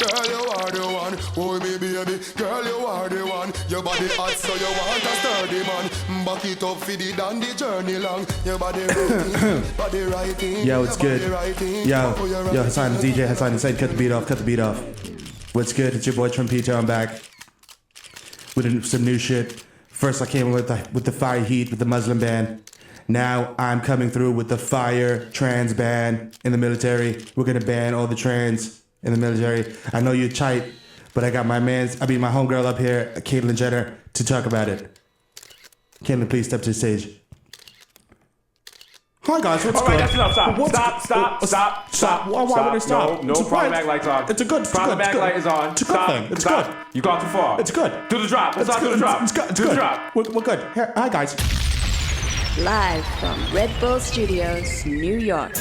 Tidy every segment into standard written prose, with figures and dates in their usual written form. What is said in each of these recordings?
girl, you are the one. Oh, me baby, girl, you are the one. Your body hot, so you want a sturdy man. Back it up for the down the journey long. Your body writing, body writing. Yo, it's good. Yo, Hasan, DJ Hasan inside. Cut the beat off. What's good? It's your boy Trumpito. I'm back with some new shit. First, I came with the fire heat with the Muslim band. Now I'm coming through with the fire trans ban in the military. We're gonna ban all the trans in the military. I know you're tight, but I got my homegirl up here, Caitlyn Jenner, to talk about it. Caitlyn, please step to the stage. Hi guys, what's good? All right, that's enough. Stop. Why would I stop? No problematic lights on. It's a good. Problematic light is on. It's a good thing. It's good. You gone too far. It's good. Do the drop. Let's do the drop. It's good. Do the drop. We're good. Hi guys. Live from Red Bull Studios, New York.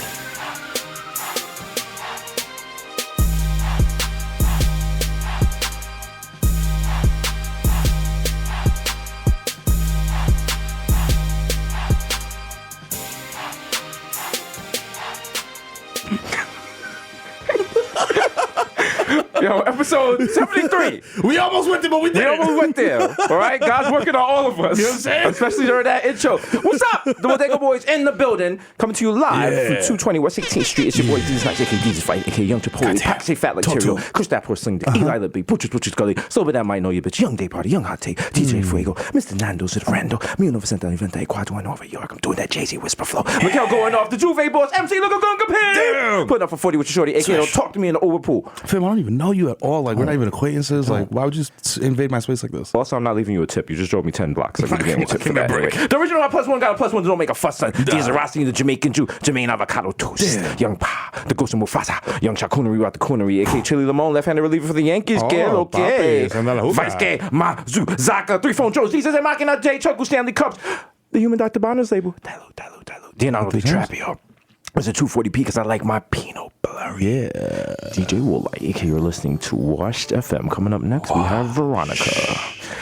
Yo, episode 73. We almost went there, but we didn't. We almost went there. All right? God's working on all of us. You know what I'm saying? Especially during that intro. What's up? The Bodega Boys in the building. Coming to you live from 220 West 18th Street. It's your boy, Desus, not J.K. Jesus Fight, a.k.a. Young Chipotle. Pack say fat like cereal. Kush that poor sling dick. Eli Libby. Butchers Gully. Sober that might know you, bitch. Young Day Party. Young Hot Take. DJ Fuego. Mr. Nando's at Rando. Me no Vicente Vente. Quad Nova York. I'm doing that Jay-Z whisper flow. Miguel going off. The Juve boss. MC Look Gunga Pin. Putting up for 40 with your shorty. A.k.a. Talk to me in the overpool. Fam, I don't even know you at all. Like, we're not even acquaintances. Like, why would you invade my space like this? Also, I'm not leaving you a tip. You just drove me 10 blocks. Like, you a tip for that. Anyway. The original +1 got a +1. Don't make a fuss, son. These are Rossi, the Jamaican Jew, Jermaine Avocado Toast. Young Pa, the Ghost of Mufasa, Young Chakunery out the Coonery, a.k.a. Chili Limon, left-handed reliever for the Yankees. Okay. Vice Gay, Mazu, Zaka, 3-phone Joes, Jesus and Machina, J, Chuckle, Stanley Cups. The Human Dr. Bonner's label. Dilute. Leonardo DiCaprio. It's a 240p because I like my Pinot Blurry. Yeah. DJ Woolite, aka you're listening to Washed FM. Coming up next, we have Veronica.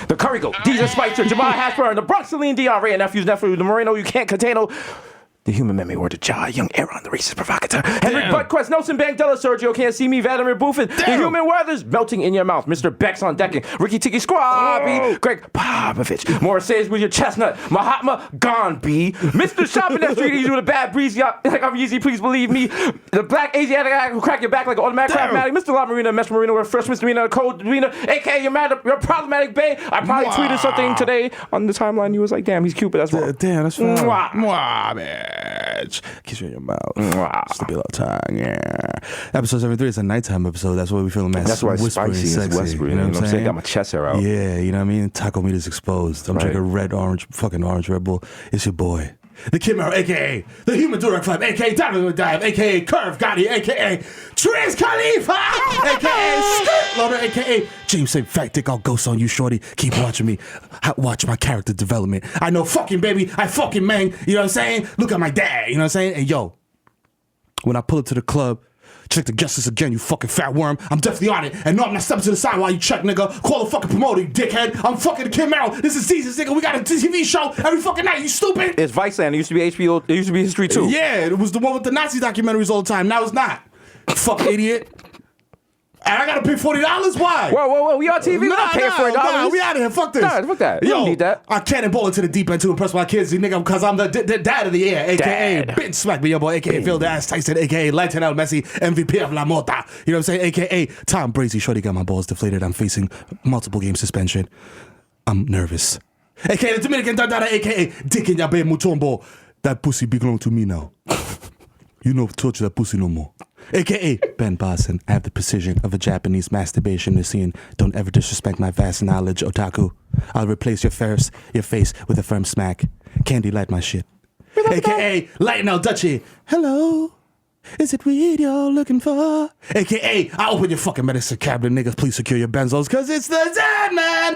The Curry Goat, DJ Spicer, Jamal Hasper, and the Bronx, Celine Dion, Ray and Nephews, the Moreno, you can't contain. The human memory word of Jai, Young Aaron, the racist provocateur, Henrik Buttquest, Nelson Bandela, Sergio Can't See Me, Vladimir Buffin, the human weather's melting in your mouth, Mr. Bex on decking, Ricky Tiki Squabby, Greg Popovich, Morris says with your chestnut, Mahatma Gandhi, Mr. Shopping that street easy with a bad breeze, like I'm easy, please believe me, the black Asiatic guy who crack your back like an automatic craftmatic, Mr. La Marina, Mesh Marina, with a fresh misdemeanor, cold Marina, aka you're problematic bae. I probably tweeted something today on the timeline. You was like, damn, he's cute, but that's wrong. Damn, that's fine. Mwah, bitch. Kiss you in your mouth. Stabilo tongue. Yeah. Episode 73 is a nighttime episode. That's why we feel That's why it's spicy. It's whispering. You know what I'm saying? Got my chest hair out. Yeah, you know what I mean? Taco meat is exposed. I'm drinking fucking orange Red Bull. It's your boy. The Kid Mero, a.k.a. the Human Direct Flip, a.k.a. Diamond Dive, a.k.a. Curve Gotti, a.k.a. Triz Khalifa, a.k.a. Skirt Loader, a.k.a. James said, fat dick, I'll ghost on you, shorty. Keep watching me. Watch my character development. I know fucking baby, I fucking mang. You know what I'm saying? Look at my dad, you know what I'm saying? And yo, when I pull up to the club, check the guest list again, you fucking fat worm. I'm definitely on it. And no, I'm not stepping to the side while you check, nigga. Call the fucking promoter, you dickhead. I'm fucking the Kid Mero. This is season, nigga. We got a TV show every fucking night. You stupid. It's Viceland. It used to be HBO. It used to be History too. Yeah, it was the one with the Nazi documentaries all the time. Now it's not. Fucking idiot. And I gotta pay $40? Why? Whoa. We on TV. We're not paying $40. Nah, we out of here. Fuck this. Nah, fuck that. You don't need that. I cannonball into the deep end to impress my kids, nigga, because I'm the dad of the year, a.k.a. Bitch Smack Me, your boy, a.k.a. Phil the Ass Tyson, a.k.a. Lionel Messi, MVP of La Mota. You know what I'm saying? A.k.a. Tom Brady. Shorty got my balls deflated. I'm facing multiple game suspension. I'm nervous. A.k.a. the Dominican Dada, a.k.a. Dick in Yabe Mutombo. That pussy belong to me now. You know, touch that pussy no more. A.k.a. Ben Boston. I have the precision of a Japanese masturbation machine. Don't ever disrespect my vast knowledge, otaku. I'll replace your face with a firm smack. Candy light my shit. A.k.a. Lighten out Dutchie. Hello. Is it weed you're looking for? A.k.a. I open your fucking medicine cabinet, niggas. Please secure your benzos, cause it's the Zan Man.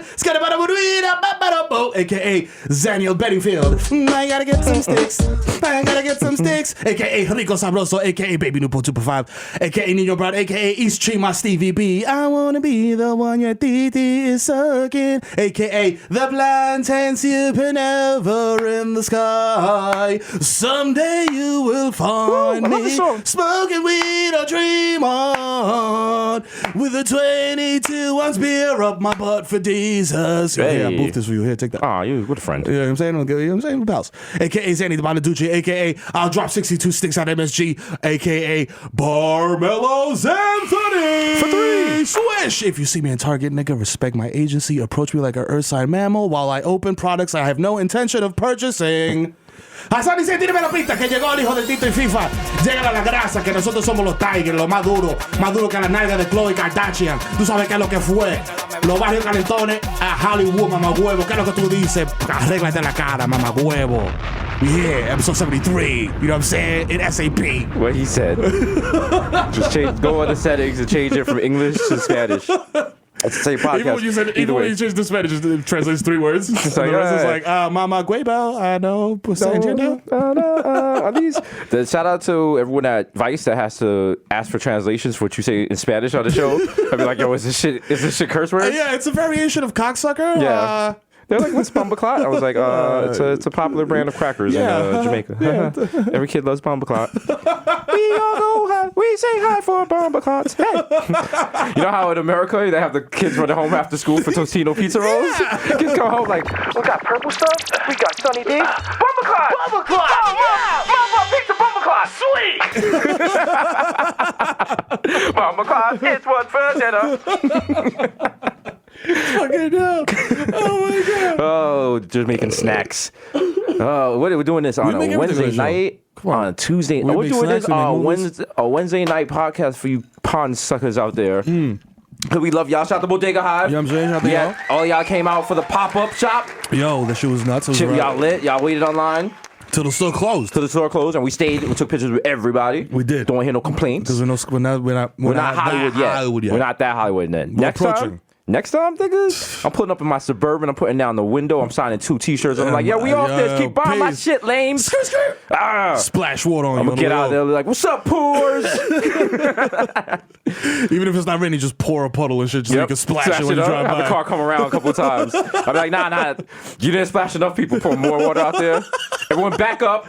A.k.a. Zaniel Bedingfield. I gotta get some sticks. A.k.a. Rico Sabroso. A.k.a. Baby Newport 245. A.k.a. Nino Brown. A.k.a. East Trima Stevie B. I wanna be the one your titi is sucking. A.k.a. the plantain supernova in the sky. Someday you will find me. Smoking weed or dream on. out with a 22-ounce beer up my butt for Jesus. Hey. Yeah, I boofed this for you. Here, take that. Oh, you good friend. You know what I'm saying? You know what I'm saying? Pals. AKA Zanny the Bonaduce, AKA I'll drop 62 sticks at MSG, AKA Barmelos Anthony. For 3. Swish. If you see me in Target, nigga, respect my agency. Approach me like an earth sign mammal while I open products I have no intention of purchasing. Hasan dice, tírame la pista que llegó el hijo del Tito y FIFA. Llegan a la grasa que nosotros somos los Tigers, lo más duro que la nalga de Khloe Kardashian. Tú sabes qué es lo que fue. Los barrios calentones a Hollywood, mamá huevo. ¿Qué es lo que tú dices? Arréglate la cara, mamá huevo. Yeah, episode 73. You know what I'm saying? In SAP. What he said. Just go on the settings and change it from English to Spanish. It's the same podcast. Even when you said, even when you change the Spanish, it translates 3 words. It's like, the rest is like, Mama Guebel, I know, The shout out to everyone at Vice that has to ask for translations for what you say in Spanish on the show. I'd be like, yo, is this shit curse words? Yeah, it's a variation of cocksucker. Yeah. They're like, what's Bumbaclot? I was like, it's a popular brand of crackers in Jamaica. Every kid loves Bumbaclot. We all go high. We say hi for Bumbaclots. Hey. You know how in America they have the kids running home after school for Tostino pizza rolls? Kids come home like, we got purple stuff. We got Sunny D. Bumbaclot. Bumbaclot. Oh, yeah. Mama, pizza Bumbaclot. Sweet. Bumbaclot, it's what for dinner. Fucking hell. Oh my god. Oh, just making snacks. Oh, what are we doing this on a Wednesday night? On a Tuesday. We're doing this on a Wednesday night podcast for you pond suckers out there. We love y'all. Shout out to Bodega Hive. You know what I'm saying? Shout out to y'all. All y'all came out for the pop-up shop. Yo, that shit was nuts. Chip, y'all lit. Y'all waited online. Till the store closed. And we stayed. We took pictures with everybody. We did. Don't hear no complaints. Because we're not Hollywood yet. We're not that Hollywood yet. Next time, niggas, I'm putting up in my Suburban. I'm putting down the window. I'm signing 2 T-shirts. I'm like, we off this. Keep buying my shit, lame. Splash water on you. I'm gonna get out there like, what's up, poors? Even if it's not raining, just pour a puddle and shit so you can splash it when you drive by. Have the car come around a couple of times. I'll be like, nah. You didn't splash enough people. Pour more water out there. Everyone back up.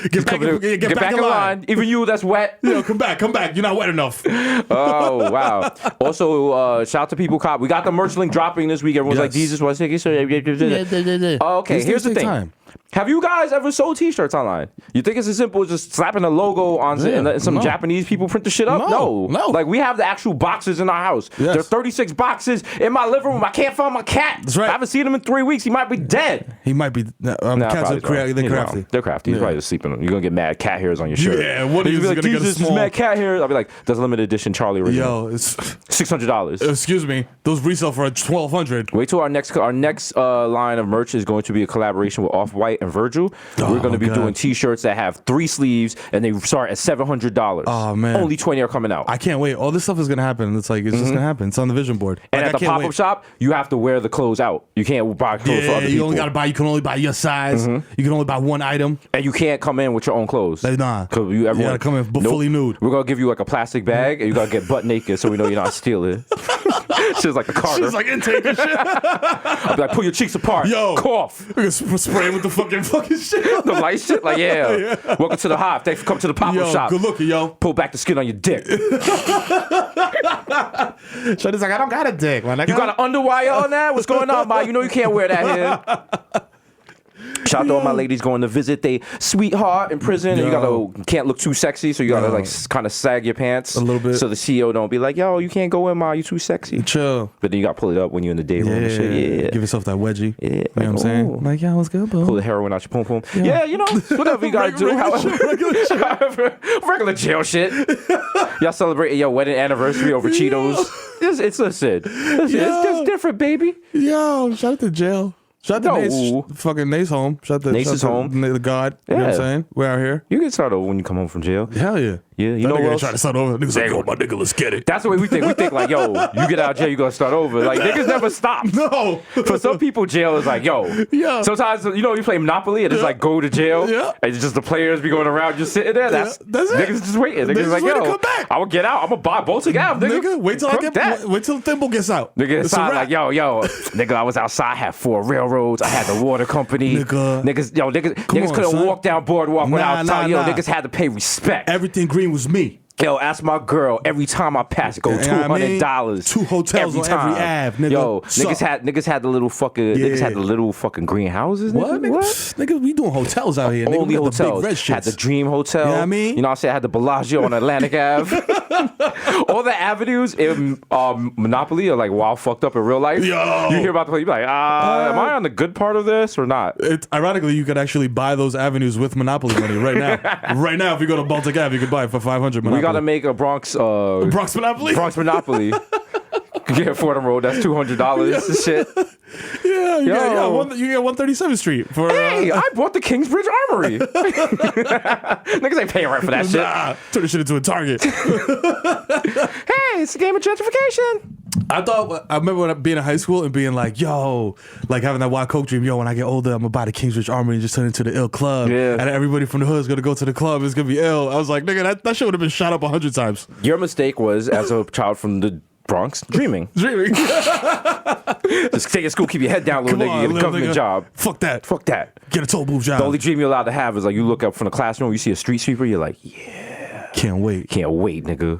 Get back in line. Even you that's wet. Yo, come back. You're not wet enough. Oh, wow. Also, shout out to People Cop. We got the merch link dropping this week. Everyone's like, Jesus, what's it? Okay, here's the thing. Have you guys ever sold T-shirts online? You think it's as simple as just slapping a logo on it and some Japanese people print the shit up? No. Like, we have the actual boxes in our house. Yes. There are 36 boxes in my living room. I can't find my cat. That's right. I haven't seen him in 3 weeks. He might be dead. He might be. Cats are they're crafty. They're crafty. He's probably just sleeping. You're going to get mad cat hairs on your shirt. Yeah, what are you going to get a small... mad cat hairs. I'll be like, that's a limited edition Charlie original. Yo, it's... $600. Excuse me. Those resell for $1,200. Wait till our next line of merch is going to be a collaboration with Off-White and Virgil. We're going to be doing T-shirts that have 3 sleeves, and they start at $700. Oh, man. Only 20 are coming out. I can't wait. All this stuff is going to happen. It's just going to happen. It's on the vision board. And at the pop-up shop, you have to wear the clothes out. You can't buy clothes for other people. You can only buy your size. You can only buy one item. And you can't come in with your own clothes. Nah. You got to come in fully nude. We're going to give you like a plastic bag, and you got to get butt naked so we know you're not stealing. Shit's like the Carter. Shit's like intake and shit. I'll be like, pull your cheeks apart. Yo. Cough. We're going to spray with the fucking shit. The light shit? Like, yeah. Welcome to the Hive. Thanks for coming to the pop-up shop. Good looking, yo. Pull back the skin on your dick. Shawty's like, I don't got a dick, man. You got an underwire on that? What's going on, Ma? You know you can't wear that here. Shout out to all my ladies going to visit their sweetheart in prison. And you can't look too sexy, so you gotta like kind of sag your pants a little bit, so the CEO don't be like, "Yo, you can't go in, Ma. You too sexy." Chill. But then you gotta pull it up when you're in the day room. And shit. Yeah. Give yourself that wedgie. Yeah. You know what I'm saying? Like, yeah, what's good, bro? Pull the heroin out your pom pom. Yeah, you know, whatever you gotta do. Regular jail shit. Y'all celebrating your wedding anniversary over Cheetos. It's just different, baby. Yo, shout out to jail. Shout out to Nace, fucking Nace home. Nace is home. The God. You know what I'm saying? We're out here. You can start over when you come home from jail. Hell yeah. Yeah, you know what? Trying to start over. Niggas like, yo, my nigga, let's get it. That's the way we think. We think like, yo, you get out of jail, you gonna start over. Like, niggas never stop. No. For some people, jail is like, yo. Yeah. Sometimes, you play Monopoly and it's like, go to jail. Yeah. And it's just the players be going around just sitting there. That's it. Niggas just waiting. Niggas like, yo, I will get out. I'm gonna buy Baltic Ave, nigga. Wait till Thimble gets out. Nigga inside like, yo, nigga, I was outside, I had 4 railroads, I had the water company. Niggas couldn't walk down Boardwalk without telling, niggas had to pay respect. Everything green was me. Yo, ask my girl every time I pass. Go $200. 2 hotels every on time. every Ave, nigga. Yo, niggas had the little fucking niggas had the little fucking greenhouses. What? Nigga? What? Nigga, we doing hotels out here. Nigga. Only We got the hotels. big red shits. Had the Dream Hotel. You know what I mean? You know what I'm saying? I had the Bellagio on Atlantic Ave. All the avenues in Monopoly are like wild fucked up in real life. Yo. You hear about the place, you be like, am I on the good part of this or not? Ironically, you could actually buy those avenues with Monopoly money right now. Right now, if you go to Baltic Ave, you could buy it for $500 Monopoly. We gotta make a Bronx Monopoly? Bronx Monopoly. Yeah, Fordham Road. That's $200 and shit. Yeah, you get 137th Street for. Hey, I bought the Kingsbridge Armory. Niggas ain't paying rent for that shit. Nah, turn this shit into a Target. Hey, it's a game of gentrification. I remember when being in high school and being like, yo, like having that wild coke dream, yo, when I get older, I'm gonna buy the Kingsbridge Armory and just turn it into the ill club. Yeah. And everybody from the hood is gonna go to the club, it's gonna be ill. I was like, nigga, that shit would have been shot up 100 times. Your mistake was, as a child from the Bronx, dreaming. Just stay in school, keep your head down, little nigga, get a government job. Fuck that. Fuck that. Get a toll booth job. The only dream you're allowed to have is like you look up from the classroom, you see a street sweeper, you're like, yeah. Can't wait. Can't wait, nigga.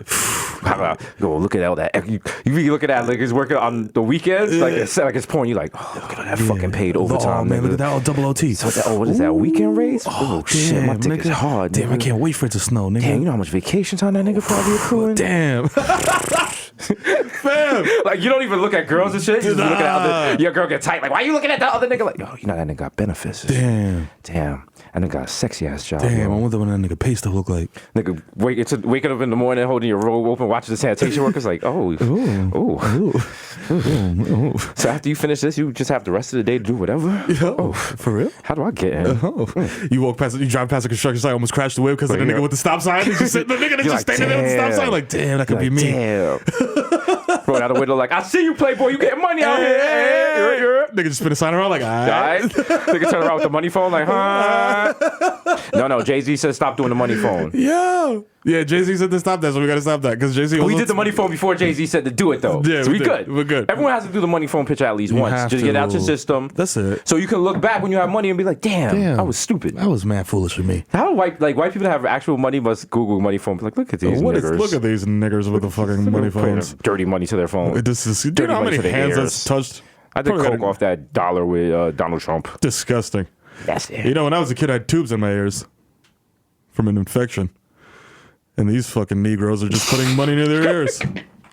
Go look at all that. You be looking at like he's working on the weekends, like it's porn. You like, oh, look at all that fucking paid overtime. Oh man, nigga. look at that double OT. So what is that weekend raise? Oh shit, my dick is hard. Damn, nigga. I can't wait for it to snow, nigga. Damn, you know how much vacation time that nigga probably accruing? Damn. Fam. Like you don't even look at girls and shit. You just look at your girl get tight. Like why you looking at that other nigga? Like oh, you know that nigga got benefits. Damn. That nigga got a sexy ass job. Damn, bro. I wonder what that nigga pay stuff look like. Nigga waking up in the morning, holding your robe open, watching the sanitation workers. Like ooh. So after you finish this, you just have the rest of the day to do whatever. Yo, for real? How do I get in? You drive past a construction site, almost crashed the whip because of the nigga with the stop sign. He's just sitting, the nigga that's just standing there with the stop sign. Like, damn, that could be me. Damn. Bro, out the window, like, I see you, Playboy. You getting money out here. Nigga just spin a sign around, like, all right. Nigga turn around with the money phone, like, huh? No. Jay-Z said stop doing the money phone. Yeah, Jay-Z said to stop that, so we gotta stop that because Jay-Z. We did the money phone before Jay-Z said to do it though. Yeah, so we good. We're good. Everyone has to do the money phone picture at least once. Just get it out your system. That's it. So you can look back when you have money and be like, damn. I was stupid. That was mad foolish for me. How white people that have actual money must Google money phone? Like, look at these niggers. Look at these niggers with the fucking money phones. Dirty money to their phone. This is. Do you know how many hands that's touched? I did coke off that dollar with Donald Trump. Disgusting. That's it. You know, when I was a kid, I had tubes in my ears from an infection. And these fucking Negroes are just putting money near their ears.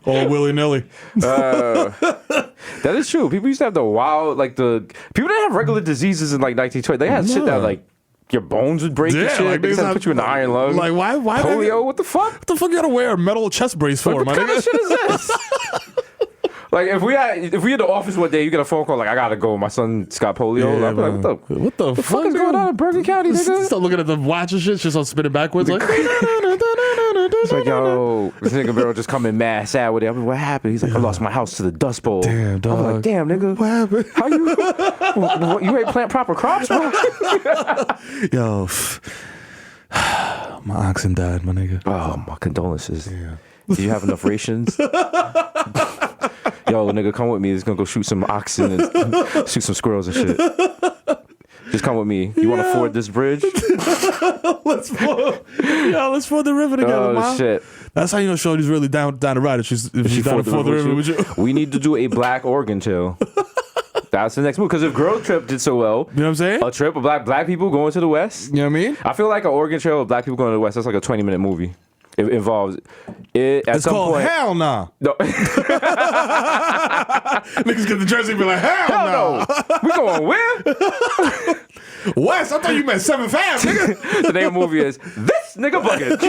All willy-nilly. That is true. People used to have the wild, like the... People didn't have regular diseases in like 1920. They had shit that like your bones would break and shit. Like, they just had to put you in the iron lung. Like, why? Polio? What the fuck? What the fuck you gotta wear a metal chest brace for, like, my what kind nigga? of shit is this? Like if we in the office one day, you get a phone call like I gotta go. My son's got polio. Yeah, I'm like, what the fuck is going on in Bergen County, nigga? Start looking at the watch and shit, just on spinning backwards like. It's like yo, this nigga Mero just coming mad sad with it. I'm like, what happened? He's like, I lost my house to the Dust Bowl. Damn, dog. I'm like, damn, nigga. What happened? How you? You ain't plant proper crops, bro? Yo, my oxen died, my nigga. Oh, my condolences. Yeah. Do you have enough rations? Yo, nigga, come with me. He's gonna go shoot some oxen and shoot some squirrels and shit. Just come with me. You want to ford this bridge? Let's ford the river together, Mom. Shit. That's how you know Shorty's really down to ride. If she's down to ford the river with you. We need to do a black Oregon Trail. That's the next move. Because if Girl Trip did so well, you know what I'm saying? A trip of black people going to the West. You know what I mean? I feel like an Oregon Trail of black people going to the West, that's like a 20-minute movie. It involves it at it's some called point. Hell Nah. No. Niggas get the jersey and be like, Hell no. We going where? West? I thought you meant 7th Ave, nigga. The name of the movie is This Nigga Bucket.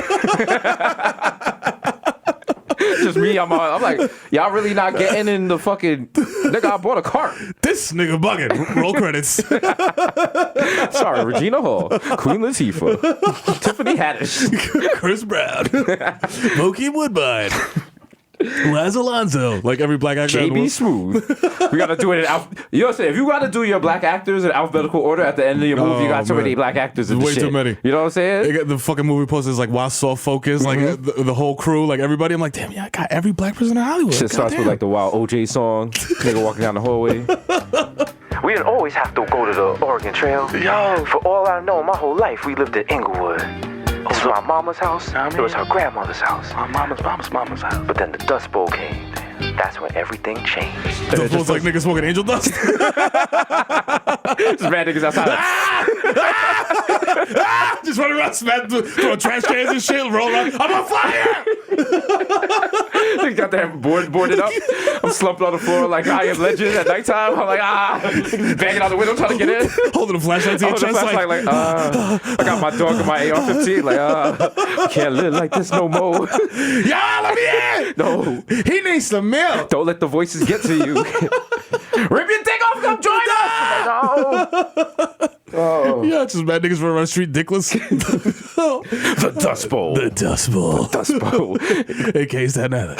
Just me, I'm like, y'all really not getting in the fucking nigga. I bought a cart. This nigga bucket. Roll credits. Sorry, Regina Hall, Queen Latifah, Tiffany Haddish, Chris Brown, Mookie Woodbine, Laz Alonso. Like every black actor. JB Smooth. We gotta do it in you know what I'm saying? If you gotta do your black actors in alphabetical order at the end of your movie, you got so many black actors in the way shit. too many. You know what I'm saying? The fucking movie poster is like wild soft focus, like the whole crew, like everybody. I'm like, damn, yeah, I got every black person in Hollywood. Shit starts with like the wild OJ song. Nigga walking down the hallway. We didn't always have to go to the Oregon Trail. Yo, for all I know, my whole life we lived in Inglewood. It was my mama's house. It was her grandmother's house. My mama's house. But then the Dust Bowl came. That's when everything changed. Those was like niggas smoking angel dust. Just mad niggas outside. Just running around, throwing trash cans and shit, roll up. I'm on fire! They got that boarded up. I'm slumped on the floor like I Am Legend at nighttime. I'm like, banging out the window trying to get in. Holding a flashlight to your chest. I got my dog and my AR-15. Like, can't live like this no more. Y'all, let me in! No. He needs some milk. Don't let the voices get to you. Rip your dick off, come join us! Oh. Yeah, just mad niggas running around the street dickless. The Dust Bowl. The Dust Bowl. Dust Bowl. AKA Staten Island.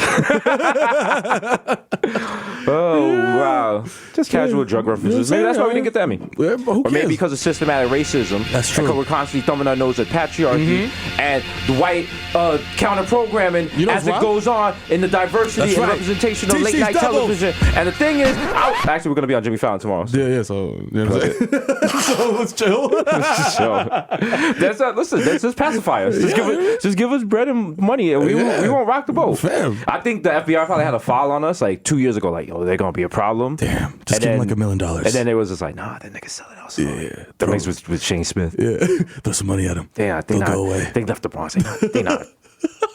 Oh, wow. Just casual drug references. Maybe that's why we didn't get that many. Yeah, but who Or maybe cares? because of systematic racism. That's true. Because we're constantly thumbing our nose at patriarchy and the white counter-programming as it goes on in the diversity That's and right. representation of DC's late-night double. television. And the thing is, actually, we're going to be on Jimmy Fallon tomorrow. So. Yeah, so, you know what I'm saying? So let's chill. Listen, that's just pacify us. Just give us bread and money, and we won't rock the boat. Fam. I think the FBI probably had a file on us like 2 years ago, like, yo, they're gonna be a problem. Damn, just give him like $1 million. And then it was just like, nah, that nigga's selling out. Yeah. The mix with Shane Smith. Yeah, throw some money at him. Yeah, they They'll go away. They left the Bronx. They not.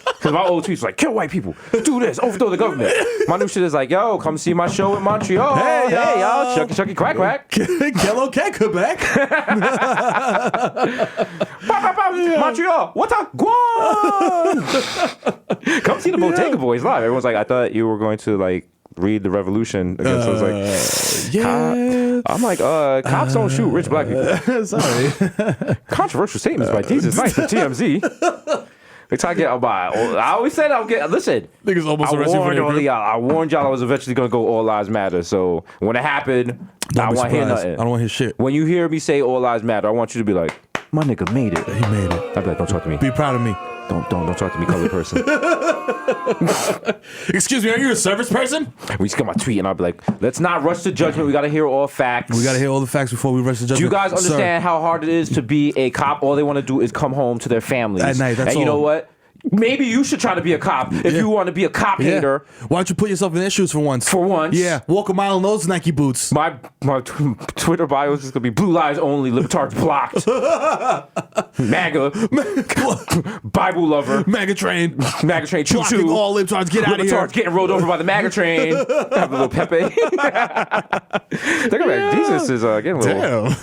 Because my old tweets like, kill white people, do this, overthrow the government. My new shit is like, yo, come see my show in Montreal. Hey, y'all, Chucky, quack, quack. Hello, Quebec. Montreal, what a guan. Come see the Bodega Boys live. Everyone's like, I thought you were going to like read the revolution against us. Like, Yeah. I'm like, cops don't shoot rich black people. Sorry. Controversial statements by Desus Nice for TMZ. They try to get by. I always said I'll get. Listen, Niggas almost arrested for their group. I warned y'all I was eventually gonna go all lives matter. So when it happened, I want to hear nothing. I don't want to hear shit. When you hear me say all lives matter, I want you to be like, my nigga made it. He made it. I'll be like, don't talk to me. Be proud of me. Don't talk to me, colored person. Excuse me, are you a service person? We just get my tweet and I'll be like, let's not rush to judgment. We gotta hear all facts. We gotta hear all the facts before we rush the judgment. Do you guys understand how hard it is to be a cop? All they want to do is come home to their families at night. That's and you know all. what? Maybe you should try to be a cop if you want to be a cop hater. Why don't you put yourself in their shoes for once? For once. Yeah, walk a mile in those Nike boots. My Twitter bio is just gonna be blue lives only, libtards blocked, MAGA, Bible lover, MAGA train. choo Blocking choo. all libtards, get out of here. Libtards getting rolled over by the MAGA train. Have a little Pepe. Look at that. Jesus is getting a little. Damn.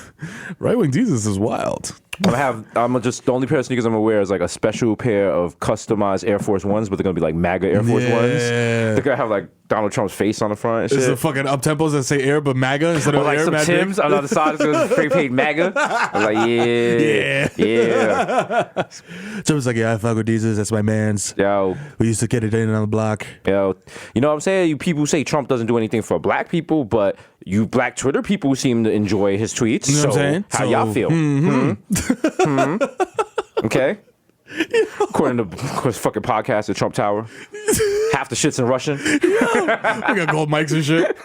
Right wing Jesus is wild. I'm just the only pair of sneakers I'm gonna wear is like a special pair of customized Air Force Ones, but they're gonna be like MAGA Air Force Ones. They're gonna have like Donald Trump's face on the front and shit. Is the fucking up tempos that say Air but MAGA instead Or of like Air? some Mad Timbs on the other side, it's gonna be prepaid MAGA. I'm like, yeah. Trump's like, yeah, I fuck with Jesus. That's my man's. Yo, We used to get it in on the block. yo, you know what I'm saying? You people say Trump doesn't do anything for black people, but you black Twitter people seem to enjoy his tweets. You know what I'm saying? How So, y'all feel? Okay. According to, of course, fucking podcast at Trump Tower, half the shit's in Russian. We got gold mics and shit.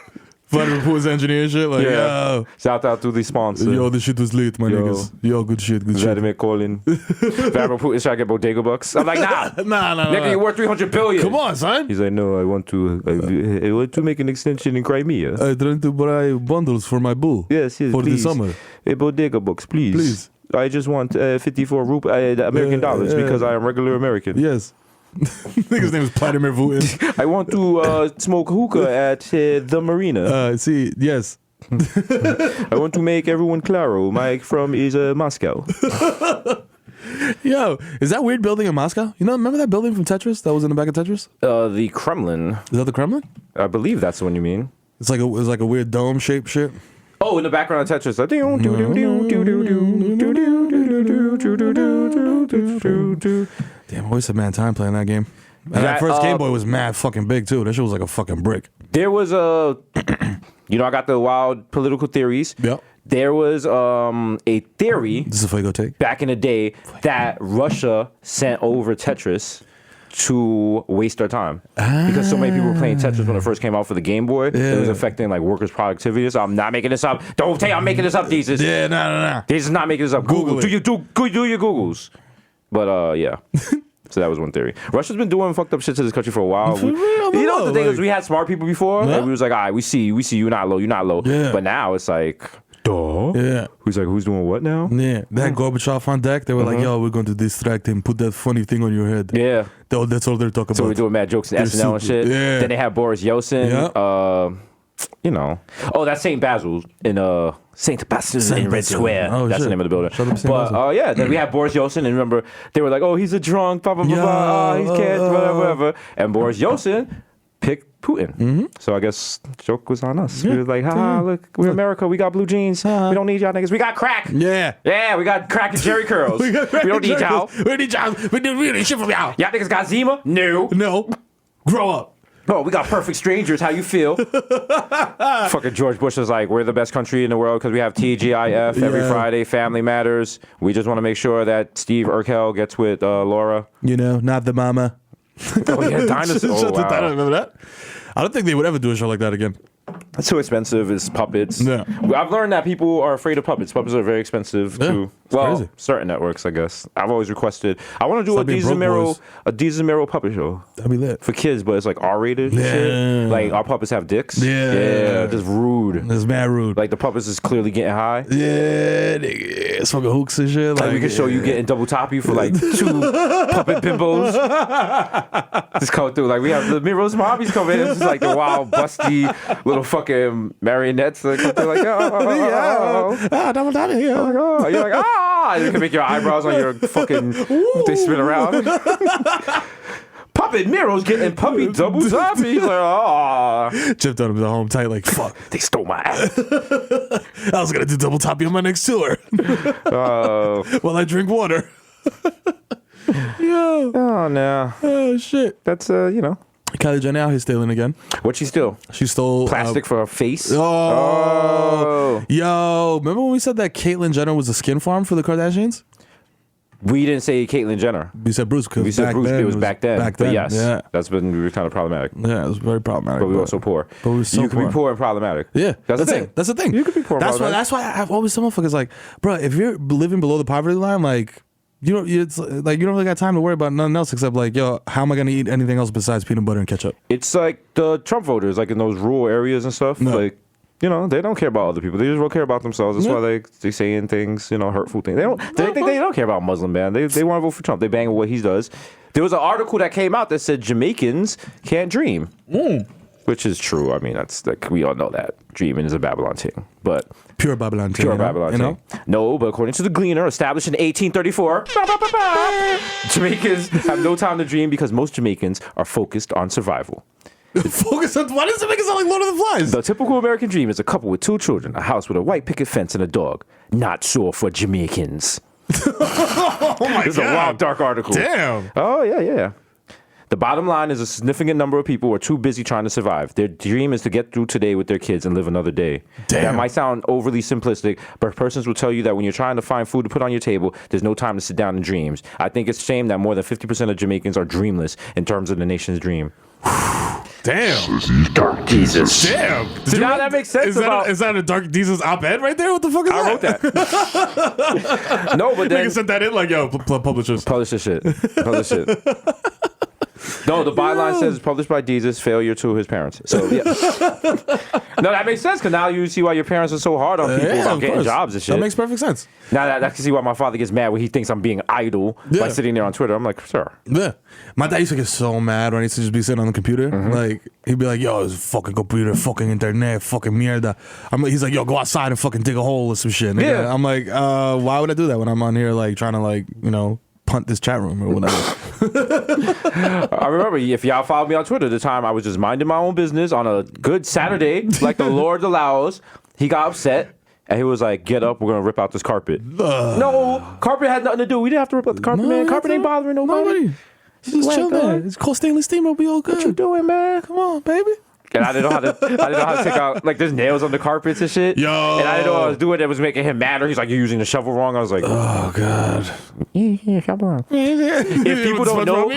Vladimir Putin's engineer and shit. Like, yo. Shout out to the sponsor. Yo, this shit was lit, my Yo. niggas. Yo, good shit, good shit. Vladimir Colin. Vladimir Putin's trying to get Bodega Bucks. I'm like, nah. Nah. Nigga, you're worth $300 billion. Come on, son. He's like, no, I want to make an extension in Crimea. I trying to buy bundles for my boo. Yes, For please. the summer. A Bodega Bucks, please. Please. I just want 54 American dollars because I am regular American. Yes. Nigga's name is Vladimir Putin. I want to smoke hookah at the marina. See, yes. I want to make everyone claro. My from is Moscow. Yo, is that weird building in Moscow? You know, remember that building from Tetris that was in the back of Tetris? The Kremlin. Is that the Kremlin? I believe that's the one you mean. It's like a weird dome shaped shit. Oh, in the background of Tetris. Damn, I wasted mad time playing that game. And that first Game Boy was mad fucking big too. That shit was like a fucking brick. There was a, you know, I got the wild political theories. Yep. There was a theory This is a Fuego take. back in the day that Russia sent over Tetris to waste our time because so many people were playing Tetris when it first came out for the Game Boy. It was affecting like workers' productivity. So I'm not making this up. Don't say I'm making this up, Jesus. Yeah, nah. This is not making this up. Google it. Do your Googles. But yeah. So that was one theory. Russia's been doing fucked up shit to this country for a while. For real, You know, the thing like- is, we had smart people before. Yeah. And we was like, all right, we see, you're not low. Yeah. But now it's like, duh. Yeah. Who's like, who's doing what now? Yeah, they had Gorbachev on deck. They were like, "Yo, we're going to distract him. Put that funny thing on your head." Yeah. That's all they're talking So about. we're doing mad jokes and They're SNL and super- shit. yeah. Then they had Boris Yeltsin. Yeah. You know. Oh, that's St. Basil's in St. Basil's in Red Basil. Square. Oh, That's shit. the name of the building. Shout out to St. But Basil. yeah, then we had Boris Yeltsin, and remember they were like, "Oh, he's a drunk, blah blah blah, blah. Oh, he's can't, whatever." And Boris Yeltsin picked Putin. So I guess the joke was on us. We were like, "Ha, look, we're America. We got blue jeans. We don't need y'all niggas. We got crack. Yeah. Yeah, we got crack and Jerry curls. we don't need y'all. We need y'all. We need shit from y'all. Y'all niggas got Zima? No. No. Grow up. Oh, we got perfect strangers. How you feel?" Fucking George Bush was like, "We're the best country in the world because we have TGIF every Yeah. Friday. Family matters. We just want to make sure that Steve Urkel gets with Laura." You know, not the mama. Oh yeah, dinosaur. Oh, I don't wow. remember that. I don't think they would ever do a show like that again. That's too expensive. It's puppets. Yeah. I've learned that people are afraid of puppets. Puppets are very expensive Yeah, too. it's Well, crazy. certain networks, I guess. I've always requested. I want to do Stop being broke, boys. a Desus Mero puppet show. That'd be lit. For kids, but it's like R-rated and Yeah. shit. Like our puppets have dicks. Yeah. Yeah, just rude. It's mad rude. Like the puppets is clearly getting high. yeah, nigga, it's fucking hooks and shit. Like we can show you getting double toppy for like 2 puppet bimbos. Just come through. Like we have the Mero's mommies come in. It's just like the wild, busty little fucking marionettes that come through like, oh, double time here. oh. You're like, ah. You can make your eyebrows on your fucking, they spin around. Puppet Mero's getting puppy double toppy. He's like, oh. Chipped on him the home tight, like, fuck. They stole my ass. I was gonna do double toppy on my next tour. While I drink water. Yo. Oh, no. Oh shit. That's, you know. Kylie Jenner out here stealing again. What'd she steal? She stole Plastic for her face? Oh. Yo, remember when we said that Caitlyn Jenner was a skin farm for the Kardashians? We didn't say Caitlyn Jenner. We said Bruce. We said Bruce. It was back then. Back then. But yes, Yeah. that's been we were kind of problematic. Yeah, it was very problematic. But we were so poor. But we were so you poor. can be poor and problematic. Yeah, that's the thing. it. That's the thing. You could be poor. and That's why. problematic. That's why I've always tell motherfuckers like, bro, if you're living below the poverty line, like, you don't. It's like you don't really got time to worry about nothing else except like, yo, how am I gonna eat anything else besides peanut butter and ketchup? It's like the Trump voters, like in those rural areas and stuff. No. Like, you know, they don't care about other people. They just will care about themselves. That's Yeah. why they saying things, you know, hurtful things. They don't. They think they don't care about Muslim man. They want to vote for Trump. They bang with what he does. There was an article that came out that said Jamaicans can't dream, which is true. I mean, that's like we all know that dreaming is a Babylon thing, but. Pure Babylon. Pure Babylon. You know? No, but according to the Gleaner, established in 1834, Jamaicans have no time to dream because most Jamaicans are focused on survival. Focus on. Why does it make it sound like Lord of the Flies? The typical American dream is a couple with 2 children, a house with a white picket fence, and a dog. Not so for Jamaicans. Oh my It's a wild, dark article. Damn. Oh, yeah. The bottom line is a significant number of people are too busy trying to survive. Their dream is to get through today with their kids and live another day. Damn. That might sound overly simplistic, but persons will tell you that when you're trying to find food to put on your table, there's no time to sit down and dreams. I think it's a shame that more than 50% of Jamaicans are dreamless in terms of the nation's dream. Damn. Dark Jesus. Damn. So now that makes sense Is that a Dark Jesus op-ed right there? What the fuck is that? I wrote that. No, but then Nigga sent that in like, yo, publishers. publish this shit. Publish shit. No, the byline says published by Jesus, failure to his parents. So yeah. No, that makes sense because now you see why your parents are so hard on people Yeah, about of getting course. jobs and shit. That makes perfect sense. Now that I can see why my father gets mad when he thinks I'm being idle by Yeah. sitting there on Twitter. I'm like, sir. Yeah. My dad used to get so mad when he used to just be sitting on the computer. Like, he'd be like, yo, it's fucking computer, fucking internet, fucking mierda. He's like, yo, go outside and fucking dig a hole or some shit. Nigga. Yeah. I'm like, why would I do that when I'm on here, like, trying to, like, you know, punt this chat room or whatever? I remember if y'all followed me on Twitter, the time I was just minding my own business on a good Saturday, like the Lord allows. He got upset. And he was like, get up, we're going to rip out this carpet. No, carpet had nothing to do. We didn't have to rip out the carpet, man. Carpet ain't bothering nobody. Just chill there. It's called stainless steel. It'll be all good. What you doing, man? Come on, baby. And I didn't know how to take out, like, there's nails on the carpets and shit. Yo. And I didn't know what I was doing that was making him madder. He's like, you're using the shovel wrong. I was like, Oh God. shovel wrong. If people don't know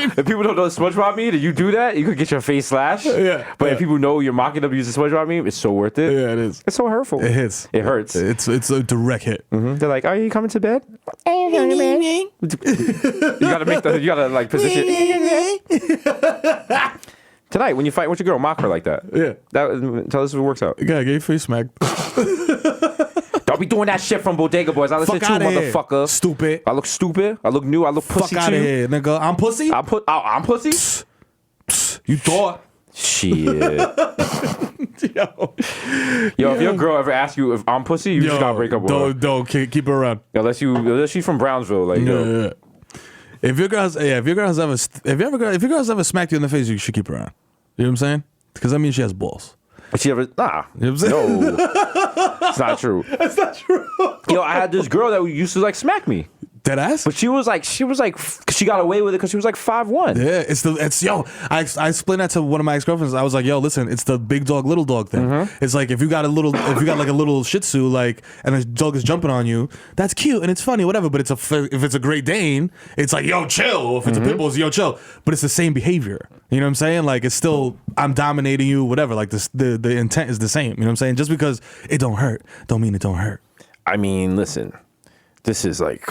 SpongeBob meme, that you do that, you could get your face slashed. Yeah. But if people know you're mocking them using SpongeBob meme, it's so worth it. Yeah, it is. It's so hurtful. It hits. It hurts. It's a direct hit. They're like, are you coming to bed? You gotta like position. Tonight, when you fight with your girl, mock her like that. Yeah. Tell us if it works out. You gotta get your face smacked. Don't be doing that shit from Bodega Boys. I listen to you, motherfucker. Stupid. I look stupid. I look new. I look pussy Fuck out to of you. here, nigga. I'm pussy. I'm pussy. You thought. Shit. Yo, If your girl ever asks you if I'm pussy, you just gotta break up with her. Don't keep her around. Unless she's from Brownsville, like yo. Yeah. If your girl has ever smacked you in the face, you should keep her around. You know what I'm saying? Because that means she has balls. But she ever? Nah. You know what I'm saying? No. It's not true. That's not true. Yo, I had this girl that used to like smack me. Dead ass? But she was like, she got away with it because she was like 5'1". Yeah, I explained that to one of my ex-girlfriends. I was like, yo, listen, it's the big dog, little dog thing. It's like if you got like a little Shih Tzu, like, and the dog is jumping on you, that's cute and it's funny, whatever. But if it's a Great Dane, it's like, yo, chill. If it's a pit bull, it's yo, chill. But it's the same behavior. You know what I'm saying? Like it's still I'm dominating you, whatever. Like the intent is the same. You know what I'm saying? Just because it don't hurt, don't mean it don't hurt. I mean, listen. This is like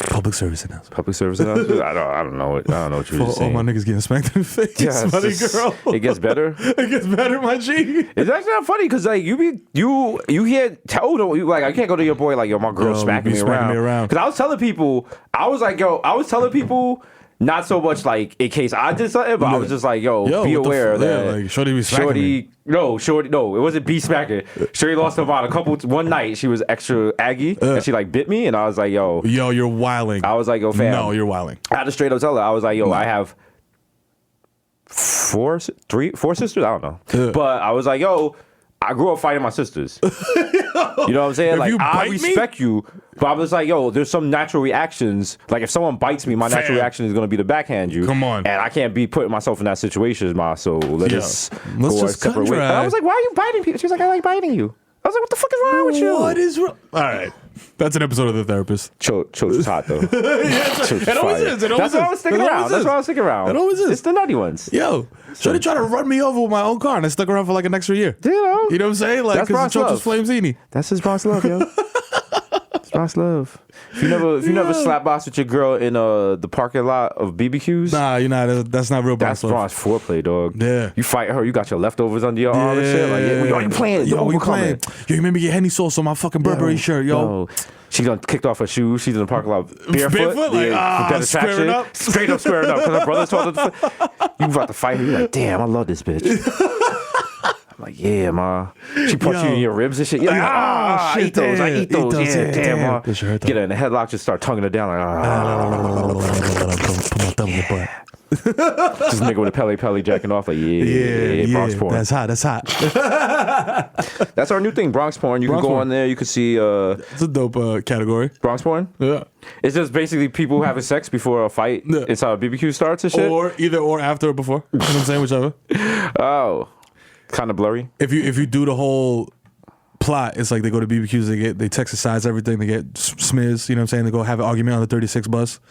public service announcement. Public service announcement. I don't know what you were just saying. All my niggas getting smacked in the face. Yeah, funny girl. It gets better. It gets better, my G. It's actually not funny because like you hear like I can't go to your boy like yo my girl smacking me around because I was telling people not so much like in case I did something, but I was just like yo be aware that like shorty be smacking me. No, it wasn't be smacking. Shorty lost her mind one night. She was extra aggy and she like bit me, and I was like, yo, you're wilding. I was like, yo, fam, no, you're wilding. I had to straight up tell her. I was like, yo, I have four sisters. I don't know, but I was like, yo, I grew up fighting my sisters. You know what I'm saying? Like I respect you, but I was like, yo, there's some natural reactions. Like if someone bites me, my natural reaction is gonna be to backhand you. Come on, and I can't be putting myself in that situation, ma. So let's go our separate ways. I was like, why are you biting people? She was like, I like biting you. I was like, what the fuck is wrong with you? What is wrong? All right. That's an episode of The Therapist. Choach is hot, though. It always is. That's why I was sticking around. That's why I was sticking around. It always is. It's the nutty ones. Yo, Shorty tried to run me over with my own car, and I stuck around for like an extra year. You know what I'm saying? Like, because the Choach was flamezini. That's his Bronx love, yo. It's Bronx love. If you never slap box with your girl in the parking lot of BBQs, nah, you're not. That's not real Bronx love. That's Bronx foreplay, dog. Yeah. You fight her, you got your leftovers under your arm and shit. Like, yo, you playing? Yo, we playing? Yo, you made me get Henny sauce on my fucking Burberry shirt, yo. She done kicked off her shoes. She's in the parking lot barefoot. Like, squaring up. Straight up squaring up. Because her brother told her you about to fight her. You're like, damn, I love this bitch. I'm like, yeah, ma. She punched you in your ribs and shit. You're like, I eat those. Yeah, damn, ma. Get her in the headlock, just start tonguing her down. Like, put my thumb in the butt. Just nigga with a Pele jacking off. Like, yeah, Bronx porn. That's hot. That's our new thing, Bronx porn. You can go on there. You can see. It's a dope category. Bronx porn. Yeah. It's just basically people having sex before a fight. Yeah. It's how a BBQ starts and shit. Or either or after or before. You know what I'm saying? Whichever. Oh, kind of blurry. If you do the whole plot, it's like they go to BBQs, they texercise everything, they get smiz. You know what I'm saying? They go have an argument on the 36 bus.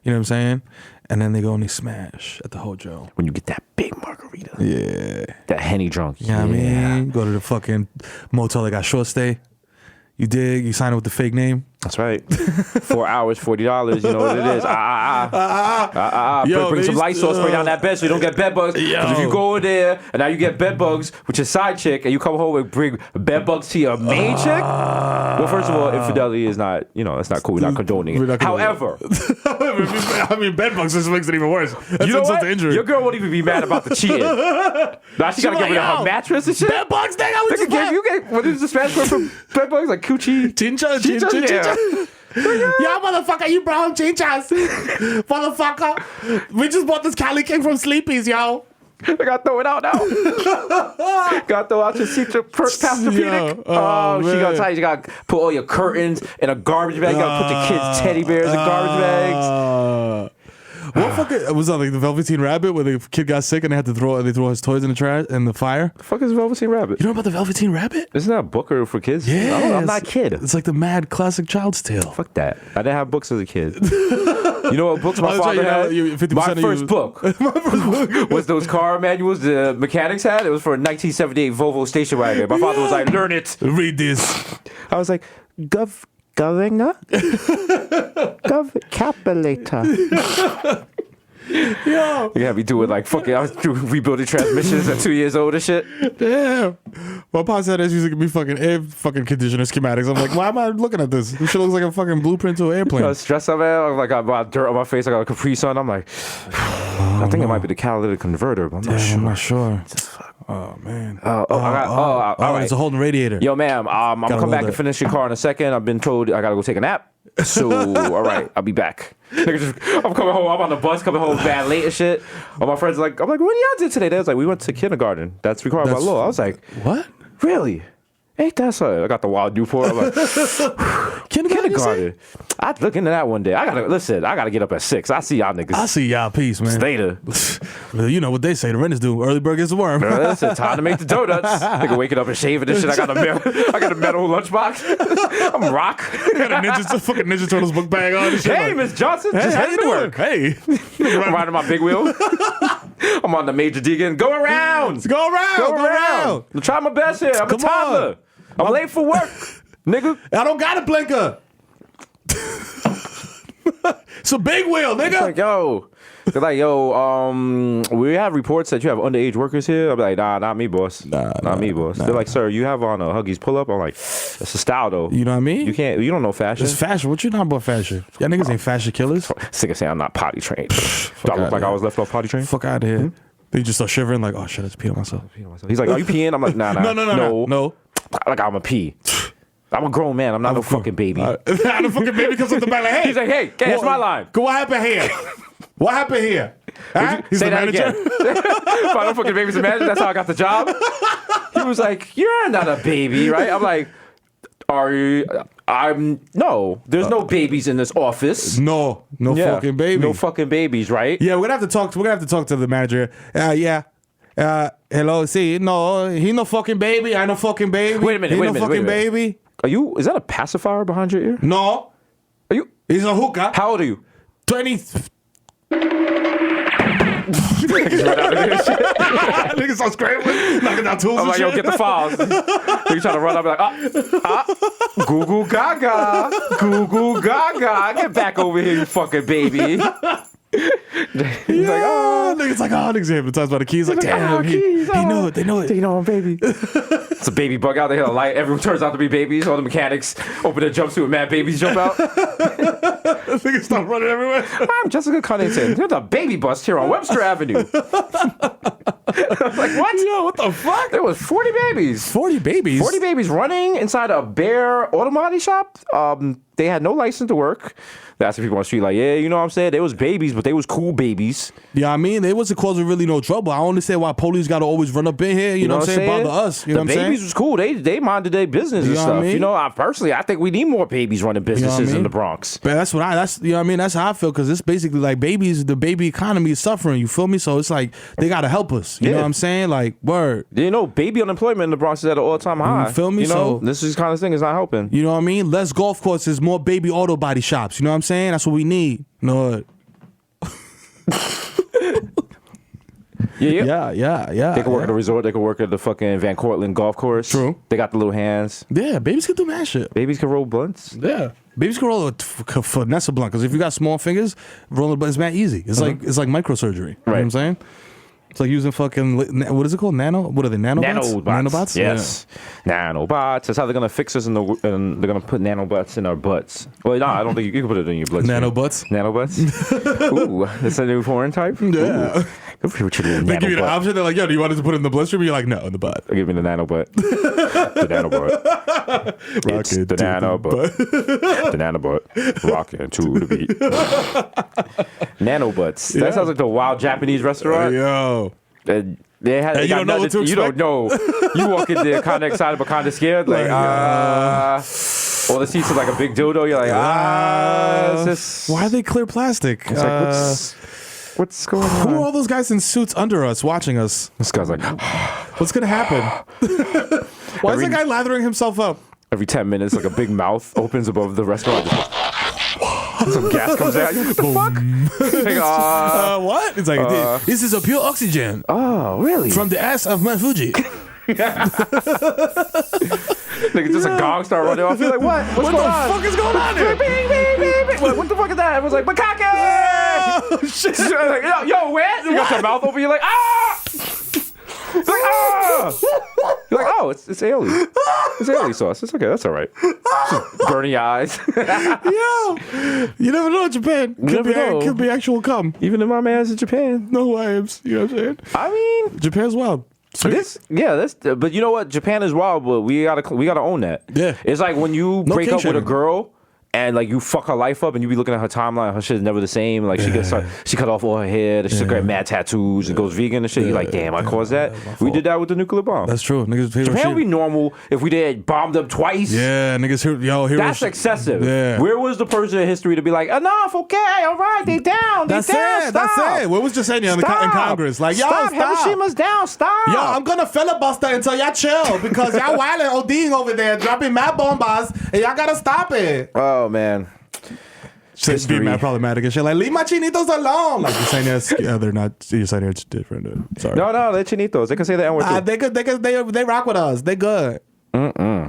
You know what I'm saying? And then they go and they smash at the Hojo. When you get that big margarita. Yeah. That Henny drunk. You know what I mean? Go to the fucking motel that got short stay. You dig? You sign it with the fake name. That's right. 4 hours, $40. You know what it is. Bring some light sauce spray down that bed so you don't get bed bugs. Because if you go in there and now you get bed bugs with your side chick and you come home and bring bed bugs to your main chick. Well, first of all, infidelity is not, it's not cool. We're not condoning it. However, I mean, bed bugs just makes it even worse. That's you know what? Injury. Your girl won't even be mad about the cheating. Now she gotta get rid of her mattress and shit. Bed bugs, nigga. What is the Spanish word for bed bugs? Like coochie? Chincha. Yeah, motherfucker, you brown chinchas. Motherfucker. We just bought this Cali King from Sleepy's, yo. I gotta throw it out now. Gotta throw out your secret Pastor-Pedic. She gonna tell you gotta put all your curtains in a garbage bag. You gotta put your kids' teddy bears in garbage bags. What fucking was that like the Velveteen Rabbit where the kid got sick and they had to throw his toys in the trash in the fire? The fuck is Velveteen Rabbit? You know about the Velveteen Rabbit? Isn't that a book or for kids? Yeah, I'm not a kid. It's like the mad classic child's tale. Fuck that. I didn't have books as a kid. You know what books my father had? My first book was those car manuals the mechanics had. It was for a 1978 Volvo station wagon. My father was like, learn it. Read this. I was like, governor? Calculator. Yo. You had me doing like fucking, I was doing rebuilding transmissions at 2 years old and shit. Damn. My pops had us used to give me fucking air fucking conditioner schematics. I'm like, why am I looking at this? This shit looks like a fucking blueprint to an airplane. I was stressed out, man. I'm like, I got dirt on my face. I got a Capri Sun. I'm like, I think it might be the catalytic converter, but I'm not sure. Just fuck. Oh, man. All right. It's a holding radiator. Yo, ma'am, I'm going to come back and finish your car in a second. I've been told I got to go take a nap. So, all right, I'll be back. I'm coming home. I'm on the bus coming home bad late and shit. All my friends are like, I'm like, what y'all did today? They was like, we went to kindergarten. That's required by law. I was like, what? Really? Ain't that so? I got the wild Newport. I'm like, kindergarten. I'd look into that one day. I gotta get up at 6. I see y'all niggas. I see y'all peace, man. Later. Well, you know what they say, the renters do. Early bird gets the worm. Listen, time to make the donuts. Nigga waking up and shaving this shit. I got a metal lunchbox. I'm rock. Got a fucking Ninja Turtles book bag on and shit. Hey, Miss Johnson, just heading to work. Hey. I'm riding my big wheel. I'm on the Major Deegan. Go around. Go around. I'm trying my best here. I'm a toddler. I'm late for work, nigga. I don't got a blinker. It's a big wheel, nigga. They're like, yo, we have reports that you have underage workers here. I'm like, nah, not me, boss. Not me, boss. They're like, sir, you have on a Huggies pull-up. I'm like, it's a style, though. You know what I mean? You don't know fashion. It's fashion. What you know about fashion? Y'all niggas ain't fashion killers. Sick of saying I'm not potty trained. Do I look like I was left off potty trained? Fuck out of here. They just start shivering like, oh shit, I just peed on myself. He's like, are you peeing? I'm like, nah. No. Like, I'm a pee. I'm a grown man. I'm not a fucking baby. Not a fucking baby comes up the back like, hey. He's like, hey, that's my line. What happened here? What happened here? Huh? He's say the that manager? again. If I don't fucking baby's a manager, that's how I got the job. He was like, you're not a baby, right? I'm like, are you? No, there's no babies in this office. No fucking baby. No fucking babies, right? Yeah, we're gonna have to talk to the manager. Yeah. Hello, see, no, he no fucking baby. I no fucking baby. Wait a minute. Baby. Is that a pacifier behind your ear? No. Are you? He's a hookah. How old are you? 20. Niggas start scrambling, knocking down tools. I'm like, yo, get the files. Nigga trying to run up, like, goo goo gaga, get back over here, you fucking baby. He's like, niggas hypnotized by the keys. Like, damn, they know it. They know I'm baby. It's a baby bug out. They hit a light. Everyone turns out to be babies. All the mechanics open their jumpsuit and mad babies jump out. Niggas start running everywhere. I'm Jessica Cunnington. There's a baby bus here on Webster Avenue. I was like, what? Yo, what the fuck? There was 40 babies. 40 babies? 40 babies running inside a bare auto body shop. They had no license to work. They asked people on the street, like, yeah, you know what I'm saying? They was babies, but they was cool babies. Yeah, I mean, they wasn't causing really no trouble. I don't understand why police got to always run up in here, you know what I'm saying? Bother us, you know what I'm saying? The babies was cool. They minded their business and stuff. I mean? You know, I think we need more babies running businesses in the Bronx. But that's you know what I mean? That's how I feel, because it's basically like the baby economy is suffering, you feel me? So it's like, they got to help us, you know what I'm saying? Like, word. You know, baby unemployment in the Bronx is at an all-time high. You feel me? You know, this is kind of thing is not helping. You know what I mean? Less golf courses, more baby auto body shops. You know what I'm saying? That's what we need. No. Yeah. They can work at a resort. They can work at the fucking Van Cortlandt golf course. True. They got the little hands. Yeah, babies can do mad shit. Babies can roll blunts. Yeah. Babies can roll a finesse blunt, because if you got small fingers, rolling a blunt is mad easy. It's like microsurgery. You know what I'm saying? It's like using fucking, what is it called? Nano? What are they? Nanobots? Nanobots? Yes. Yeah. Nanobots. That's how they're going to fix us and they're going to put nanobots in our butts. Well, no, I don't think you can put it in your blood. Nanobots? Ooh, that's a new foreign type? Yeah. Go for your little they give you the option. They're like, yo, do you want us to put it in the bloodstream? You're like, no, in the butt. Give me the nanobot. The nanobot. It's the nanobot. The nanobot. Rocking to the beat. Nanobots. That sounds like the wild Japanese restaurant. Yo. They had. You don't know what to expect? You don't know. You walk in there kind of excited but kind of scared. Like, all the seats are like a big dildo. You're like, why are they clear plastic? It's like, what's... What's going on? Who are all those guys in suits under us watching us? This guy's like, What's gonna happen? Why is that guy lathering himself up? every 10 minutes, like a big mouth opens above the restaurant. Some gas comes out. What the fuck? Like, what? It's like, this is a pure oxygen. Oh, really? From the ass of Mount Fuji. Like just a gong start running off. You're like, what? What's going on? What the fuck is going on here? Bing, bing, bing, bing. What the fuck is that? Everyone's like, macaque! Oh, shit. Like, yo, where? You got your mouth open. You're like, ah! You're like, ah! You're like, oh, it's aioli. It's aioli sauce. It's okay. That's all right. Just burning your eyes. Yo, you never know Japan. Could be actual cum. Even in my man's in Japan. No wives. You know what I'm saying? I mean, Japan's wild. But you know what? Japan is wild, but we gotta own that. Yeah. It's like when you break up with a shaming. girl and like you fuck her life up and you be looking at her timeline, her shit is never the same. Like she cut off all her hair, she got mad tattoos and goes vegan and shit. You're like, damn, I caused that. We did that with the nuclear bomb. That's true. Niggas, Japan would be normal if we did bomb them twice. Yeah, niggas here. That's excessive. Yeah. Where was the person in history to be like, enough, okay, all right, they down, That's it. stop. That's it. What was just saying in Congress? Like, yo, stop. Hiroshima's down, stop. Yo, I'm gonna filibuster until y'all chill because y'all wildin' ODing over there, dropping mad bombas, and y'all gotta stop it. Oh man. Just be mad problematic and shit. Like, leave my chinitos alone. Like, you're saying yes, they're not. You're saying it's different. Sorry. No, they're chinitos. They can say the N-word too. They rock with us. They good. Yo, damn,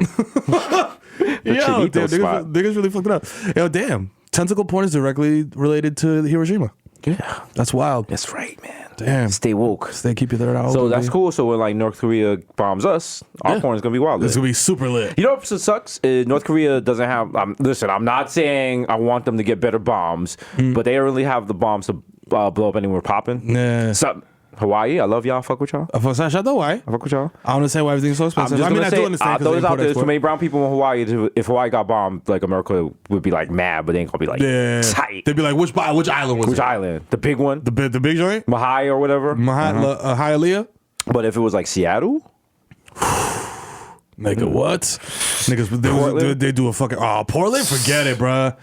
niggas really fucked it up. Yo, damn. Tentacle porn is directly related to Hiroshima. Yeah. That's wild. That's right, man. Damn. Stay woke. Stay keep your third out. So that's cool. So when like North Korea bombs us, our porn is gonna be wild. It's gonna be super lit. You know what sucks? North Korea doesn't have. Listen, I'm not saying I want them to get better bombs, but they don't really have the bombs to blow up anywhere popping. Yeah. So, Hawaii, I love y'all. Fuck with y'all. Shout out to Hawaii. I fuck with y'all. I understand why everything's so expensive. I do understand. I throw this out there. There's too many brown people in Hawaii. If Hawaii got bombed, like America would be like mad, but they ain't gonna be like tight. They'd be like, which island was it? Which island? The big one? The big joint? Mahai or whatever? Hialeah? But if it was like Seattle? Nigga, what? Niggas, they do a fucking... Oh, Portland? Forget it, bruh.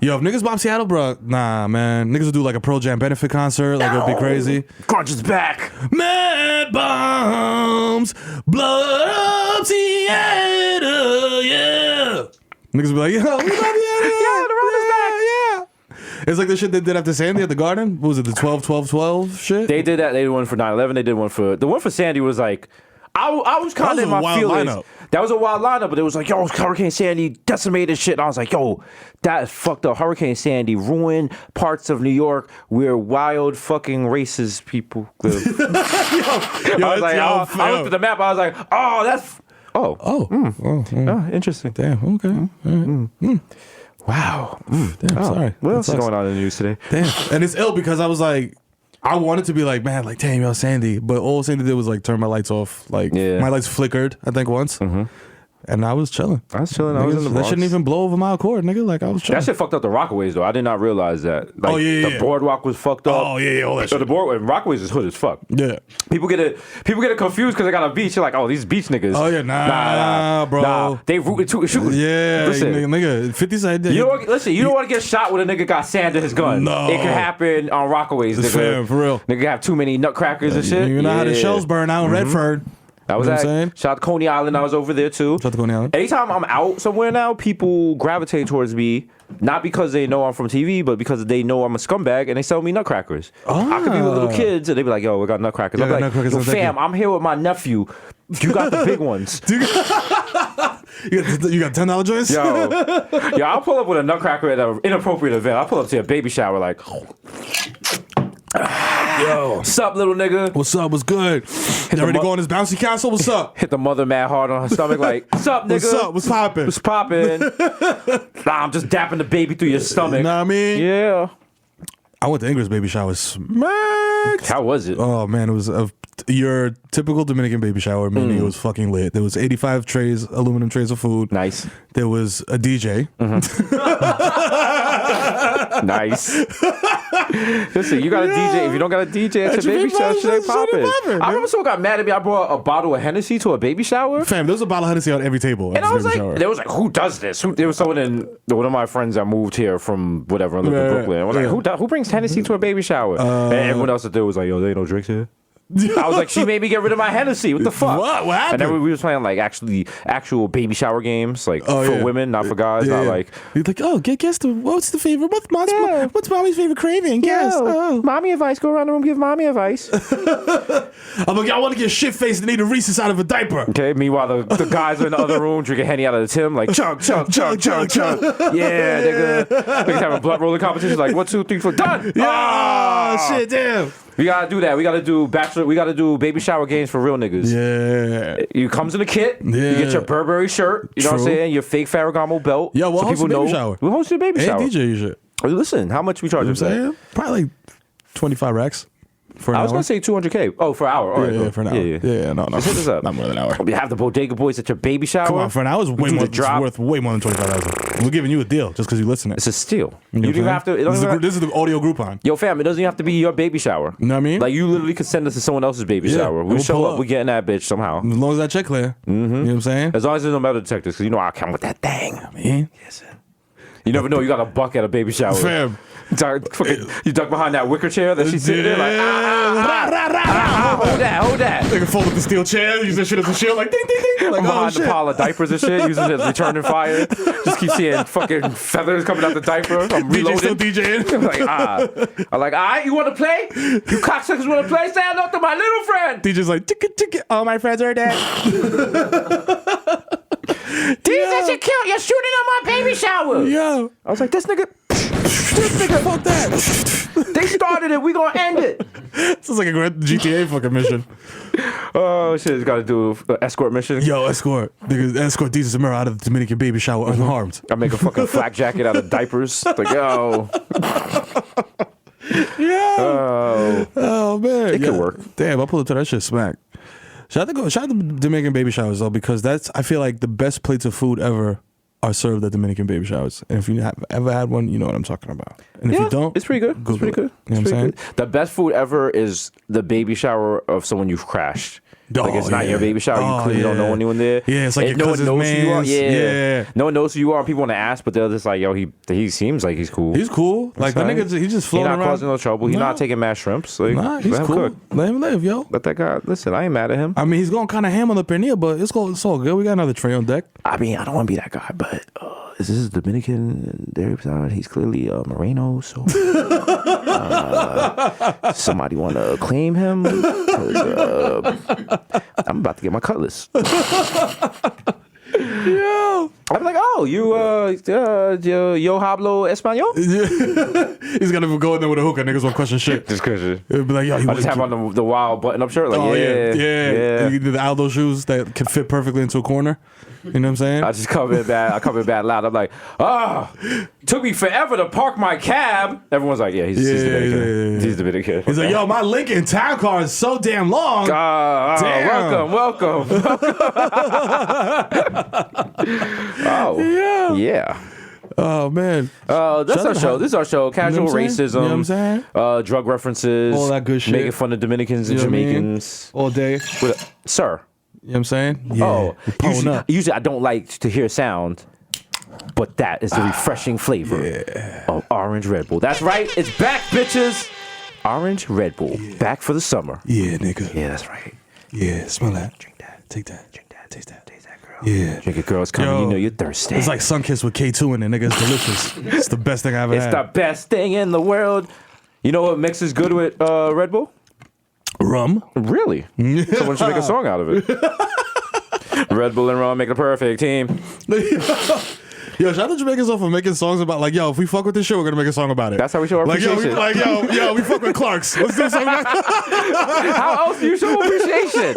Yo, if niggas bomb Seattle, bruh, nah, man. Niggas will do like a Pearl Jam benefit concert. Like, it'll be crazy. Crunch is back. Mad bombs, blow up Seattle, yeah. Niggas be like, yo, we love Seattle. Yeah, the road is back. Yeah. It's like the shit they did after Sandy at the Garden. What was it, the 12-12-12 shit? They did that. They did one for 9/11. They did one for... The one for Sandy was like... I was kind of in my feelings. Lineup. That was a wild lineup, but it was like, yo, Hurricane Sandy decimated shit. And I was like, yo, that is fucked up. Hurricane Sandy ruined parts of New York where wild fucking racist people live. I looked at the map. I was like, oh, that's... interesting. Damn, okay. Wow. Damn, sorry. What else is going on in the news today? Damn. And it's ill because I was like, I wanted to be like, man, like, damn, yo, Sandy. But all Sandy did was like turn my lights off. Like, my lights flickered, I think, once. And I was chilling. I was in the Bronx. That shouldn't even blow over my accord, nigga. Like, I was chilling. That shit fucked up the Rockaways, though. I did not realize that. Like, the boardwalk was fucked up. Oh, yeah, all that shit. The boardwalk, Rockaways is hood as fuck. Yeah. People get it confused because they got a beach. You're like, oh, these beach niggas. Oh, yeah, nah, bro. Nah. They rooted to shoot. Yeah, listen, nigga 50 said that. You don't want to get shot when a nigga got sand to his gun. No. It can happen on Rockaways, nigga. Fair, for real. Nigga have too many nutcrackers and shit. You know how the shells burn out in Redford. That was shout out to Coney Island. I was over there too. Shout out to Coney Island. Anytime I'm out somewhere now, people gravitate towards me, not because they know I'm from TV, but because they know I'm a scumbag and they sell me nutcrackers. I could be with little kids and they be like, yo, we got nutcrackers. I'm like, yo, fam, I'm here with my nephew. You got the big ones. You got $10 joints? Yo, I'll pull up with a nutcracker at an inappropriate event. I'll pull up to a baby shower like... Yo, what's up, little nigga? What's up? What's good? You ready to go on this bouncy castle? What's up? Hit the mother mad hard on her stomach like, what's up, nigga? What's up? What's poppin'? What's poppin'? Nah, I'm just dapping the baby through your stomach. You know what I mean? Yeah. I went to Ingrid's baby shower. Smacked. How was it? Oh, man. It was your typical Dominican baby shower, meaning it was fucking lit. There was 85 aluminum trays of food. Nice. There was a DJ. Nice. Listen, you got a DJ. If you don't got a DJ at your baby shower, shit ain't popping. I remember someone got mad at me. I brought a bottle of Hennessy to a baby shower. Fam, there was a bottle of Hennessy on every table. And I was like, there was like, who does this? There was someone one of my friends that moved here from whatever, lived in Brooklyn. I was like, who brings Hennessy to a baby shower? And everyone else there was like, yo, there ain't no drinks here. I was like, she made me get rid of my Hennessy. What the fuck? What happened? And then we was playing like actual baby shower games, like for women, not for guys. Not like you're like, oh, guess what's the favorite? What's mommy's favorite craving? Guess. Oh, mommy advice. Go around the room, give mommy advice. I'm like, I want to get shit faced and eat a Reese's out of a diaper. Okay. Meanwhile, the guys are in the other room drinking Henny out of the Tim, like chug. Yeah, niggas having blood rolling competitions. Like 1, 2, 3, 4, done. Oh shit, damn. We gotta do that. We gotta do bachelor. We gotta do baby shower games for real niggas. Yeah. You comes in a kit. Yeah. You get your Burberry shirt. You know what I'm saying? Your fake Ferragamo belt. Yo, we'll host a baby shower. We'll host a baby shower. And DJ, you should. Listen, how much we charge? You know what I'm saying? Probably like 25 racks. For an I was hour? Gonna say $200K. Oh, for an hour. All right, yeah, for an hour. Yeah, no. Let's hit this up. Not more than an hour. We have the Bodega Boys at your baby shower. Come on, for an hour is worth way more than 25,000. We're giving you a deal just because you listen. It's a steal. You don't have to. This is the audio Groupon. Yo, fam, it doesn't even have to be your baby shower. You know what I mean? Like you literally could send us to someone else's baby shower. We'll show up. We getting that bitch somehow. As long as that check clear. You know what I'm saying? As long as there's no metal detectors, because you know I'll come with that thing. I mean, yes. You never know. You got a buck at a baby shower. Fam. You duck behind that wicker chair that she's sitting there like, hold that. They can fold up the steel chair, use that shit as a shield, like ding, ding, ding. Like, behind the pile of diapers and shit, using it as returning fire. Just keep seeing fucking feathers coming out the diaper. I'm reloading. Still DJing. I'm like, all right, you want to play? You cocksuckers want to play? Say hello to my little friend. DJ's like, ticket. All my friends are dead. DJ should kill. You're shooting on my baby shower. Yo. I was like, this nigga, fuck that. They started it. We gonna end it. This is like a great GTA fucking mission. Oh shit! Got to do an escort mission. Yo, escort. Nigga, escort Desus and Mero out of the Dominican baby shower unharmed. I make a fucking flak jacket out of diapers. Like yo. Yeah. Oh man, it could work. Damn, I pulled up to that shit smack. Shout out to Dominican baby showers though, because I feel like the best plates of food ever are served at Dominican baby showers. And if you have ever had one, you know what I'm talking about. And if you don't, it's pretty good. It's pretty good. You know what I'm saying? The best food ever is the baby shower of someone you've crashed. Like it's not your baby shower. You clearly don't know anyone there. Yeah, it's like your cousin's man's. Yeah. No one knows who you are. People want to ask, but they're just like, yo, he seems like he's cool. He's cool. Like the nigga, he's just floating around. He's not causing no trouble. He's not taking mad shrimps. Like, nah, he's cool. Let him live, yo. Let that guy, listen, I ain't mad at him. I mean, he's going kind of ham on the pernilla, but it's all good. We got another tray on deck. I mean, I don't want to be that guy, but this is Dominican. He's clearly Moreno, so somebody want to claim him? I'm about to get my cutlass. Yo. I'm like, oh, you yo hablo español? He's gonna go in there with a hookah. Niggas won't question shit. Just question. It'll be like, yo, I just have on the wild button-up shirt. Like, yeah. You do the Aldo shoes that can fit perfectly into a corner. You know what I'm saying? I just come in bad loud. I'm like, took me forever to park my cab. Everyone's like, yeah, he's Dominican. Yeah. He's Dominican. He's like, yo, my Lincoln town car is so damn long. Welcome. Oh, yeah. Oh man. That's our show. This is our show. Casual racism. You know what I'm saying? Drug references. All that good shit. Making fun of Dominicans and Jamaicans. All day. Sir. You know what I'm saying? Yeah. Usually I don't like to hear sound, but that is the refreshing flavor of Orange Red Bull. That's right. It's back, bitches. Orange Red Bull. Back for the summer. Yeah, nigga. Yeah, that's right. Yeah, smell that. Drink that. Take that. Drink that. Taste that. Taste that, girl. Yeah. Drink it, girl. It's coming. You know you're thirsty. It's like Sunkist with K2 in it, nigga. It's delicious. It's the best thing I ever had. It's the best thing in the world. You know what mixes good with Red Bull? Rum. Really? Someone should make a song out of it. Red Bull and rum make a perfect team. Yo, shout out to Jamaicans for making songs about like, yo, if we fuck with this shit, we're gonna make a song about it. That's how we show our appreciation. Yo, we fuck with Clarks. Let's do something like that. How else do you show appreciation?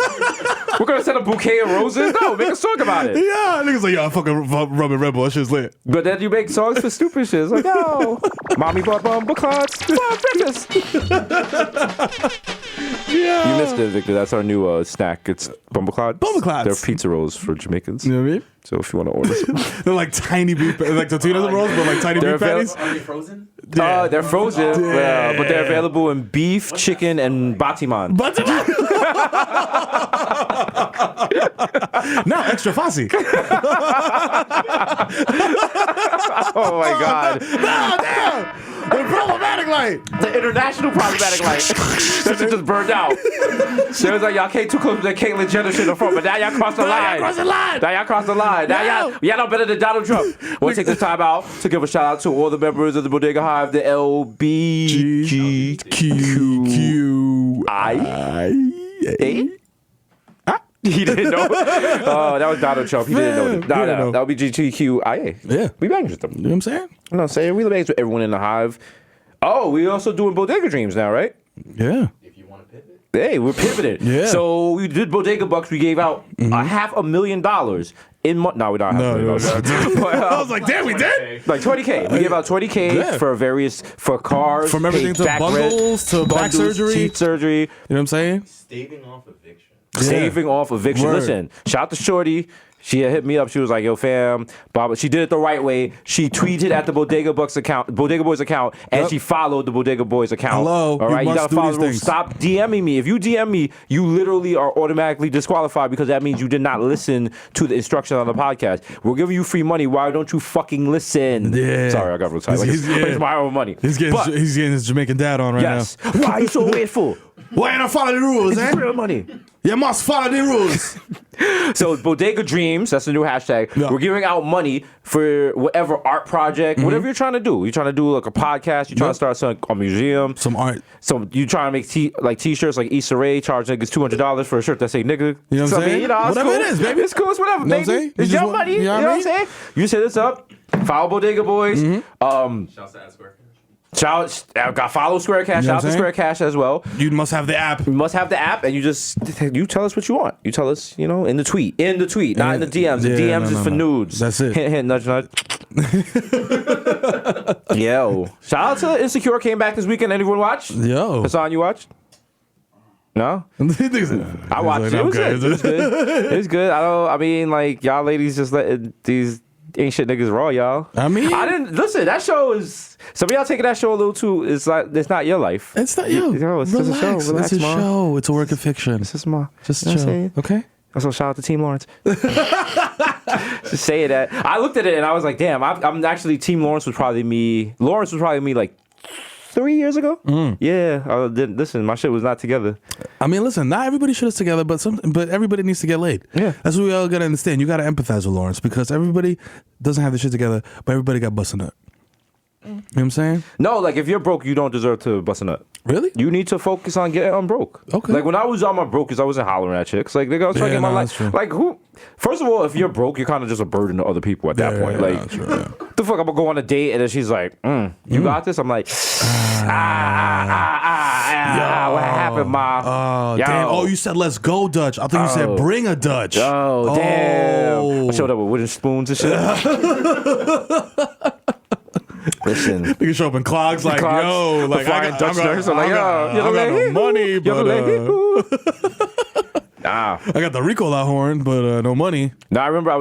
We're gonna send a bouquet of roses? No, make a song about it. Yeah, niggas like, yo, I fucking rubbing Red Bull. That shit's lit. But then you make songs for stupid shit. It's like, yo, mommy bought Bumbaclots for breakfast. Yeah. You missed it, Victor. That's our new snack. It's Bumbaclots. Bumbaclots. They're pizza rolls for Jamaicans. You know what I mean? So if you want to order some. They're like tiny beef, like Totino's rolls, but like tiny beef patties. Are they frozen? They're frozen, but they're available in beef, chicken, and batiman. Now extra fussy. Oh my God. No, damn. The problematic light. The international problematic light. That shit just burned out. So it was like, y'all came too close to that Caitlyn Jenner shit in front, but now y'all crossed the line. Now y'all crossed the line. Now y'all know better than Donald Trump. We'll take this time out to give a shout out to all the members of the Bodega Hive, the LBGQIA. He didn't know. Oh, that was Donald Trump. He didn't know. No. That would be GTQIA. Yeah. We banged with them. You know what I'm saying? I'm not saying we banged with everyone in the Hive. Oh, we also doing Bodega Dreams now, right? Yeah. If you want to pivot. Hey, we're pivoted. Yeah. So we did Bodega Bucks. We gave out $500,000 in money. No, we don't have $500,000. I was like, damn, we did. Like 20K. We gave out 20K for cars. From everything to bundles to back surgery. Teeth surgery. You know what I'm saying? Staving off eviction. Saving off eviction. Word. Listen, shout out to Shorty. She had hit me up. She was like, "Yo, fam, Bob." She did it the right way. She tweeted at the Bodega Boys account, and she followed the Bodega Boys account. Hello, all right. You gotta follow the rules. things. Stop DMing me. If you DM me, you literally are automatically disqualified because that means you did not listen to the instructions on the podcast. We're giving you free money. Why don't you fucking listen? Yeah. Sorry, I got real tired. It's my own money. He's getting his Jamaican dad on right Yes. Why are you so hateful? Why you not follow the rules, It's real money. You must follow the rules. So Bodega Dreams, that's the new hashtag. Yeah. We're giving out money for whatever art project, whatever you're trying to do. You're trying to do like a podcast. You're trying to start a museum. Some art. So you trying to make t-shirts like Issa Rae, charge niggas $200 for a shirt that say nigga. You know what I'm saying? You know, Whatever cool. it is, baby. It's cool. It's whatever, You know what I'm baby. saying? It's You your just money. want- You know what I'm saying? You just hit us up. Follow Bodega Boys. Shouts to Square Cash. Follow Square Cash. You know Shout out what to I'm Square Cash as well. You must have the app. You must have the app, and you tell us what you want. You tell us, in the tweet, not in the DMs. The DMs is for nudes. That's it. Hint, hint, nudge, nudge. Yo, shout out to Insecure. Came back this weekend. Anyone watch? Yo. Hasan, you watched? No, I watched it. It was good. It was good. It was good. I mean, like y'all ladies just let these ain't shit niggas raw, y'all. I mean, I didn't listen. That show is. Some of y'all taking that show a little too. It's like it's not your life. It's not you. It's just a show. Relax, it's a Ma. show. It's a work of fiction. This is my. Just you know what I'm chill. saying? Okay. Also, shout out to Team Lawrence. Just say that. I looked at it and I was like, damn. I'm actually Team Lawrence was probably me. Lawrence was probably me like 3 years ago. Yeah. Listen, my shit was not together. I mean, listen. Not everybody shit is together, but everybody needs to get laid. Yeah. That's what we all gotta understand. You gotta empathize with Lawrence because everybody doesn't have the shit together, but everybody got busted up. You know what I'm saying? No, like if you're broke, you don't deserve to bust a nut. Really? You need to focus on getting unbroke. Okay. Like when I was on my broke, I wasn't hollering at chicks. Like nigga, I was trying to get my life. that's true. Like who? First of all, if you're broke, you're kind of just a burden to other people at that point. Like, that's true, yeah. the fuck, I'm gonna go on a date and then she's like, "You got this." I'm like, what happened, ma? Oh, Yo. damn. Oh, you said let's go Dutch. I thought you said bring a Dutch. Oh, damn. I showed up with wooden spoons and shit. Listen. Nigga show up in clogs like, Clogs, yo, the like flying Dutch nurse. I'm like, I yo, got no money, but Nah. I got the Ricola horn, but no money. No, I remember I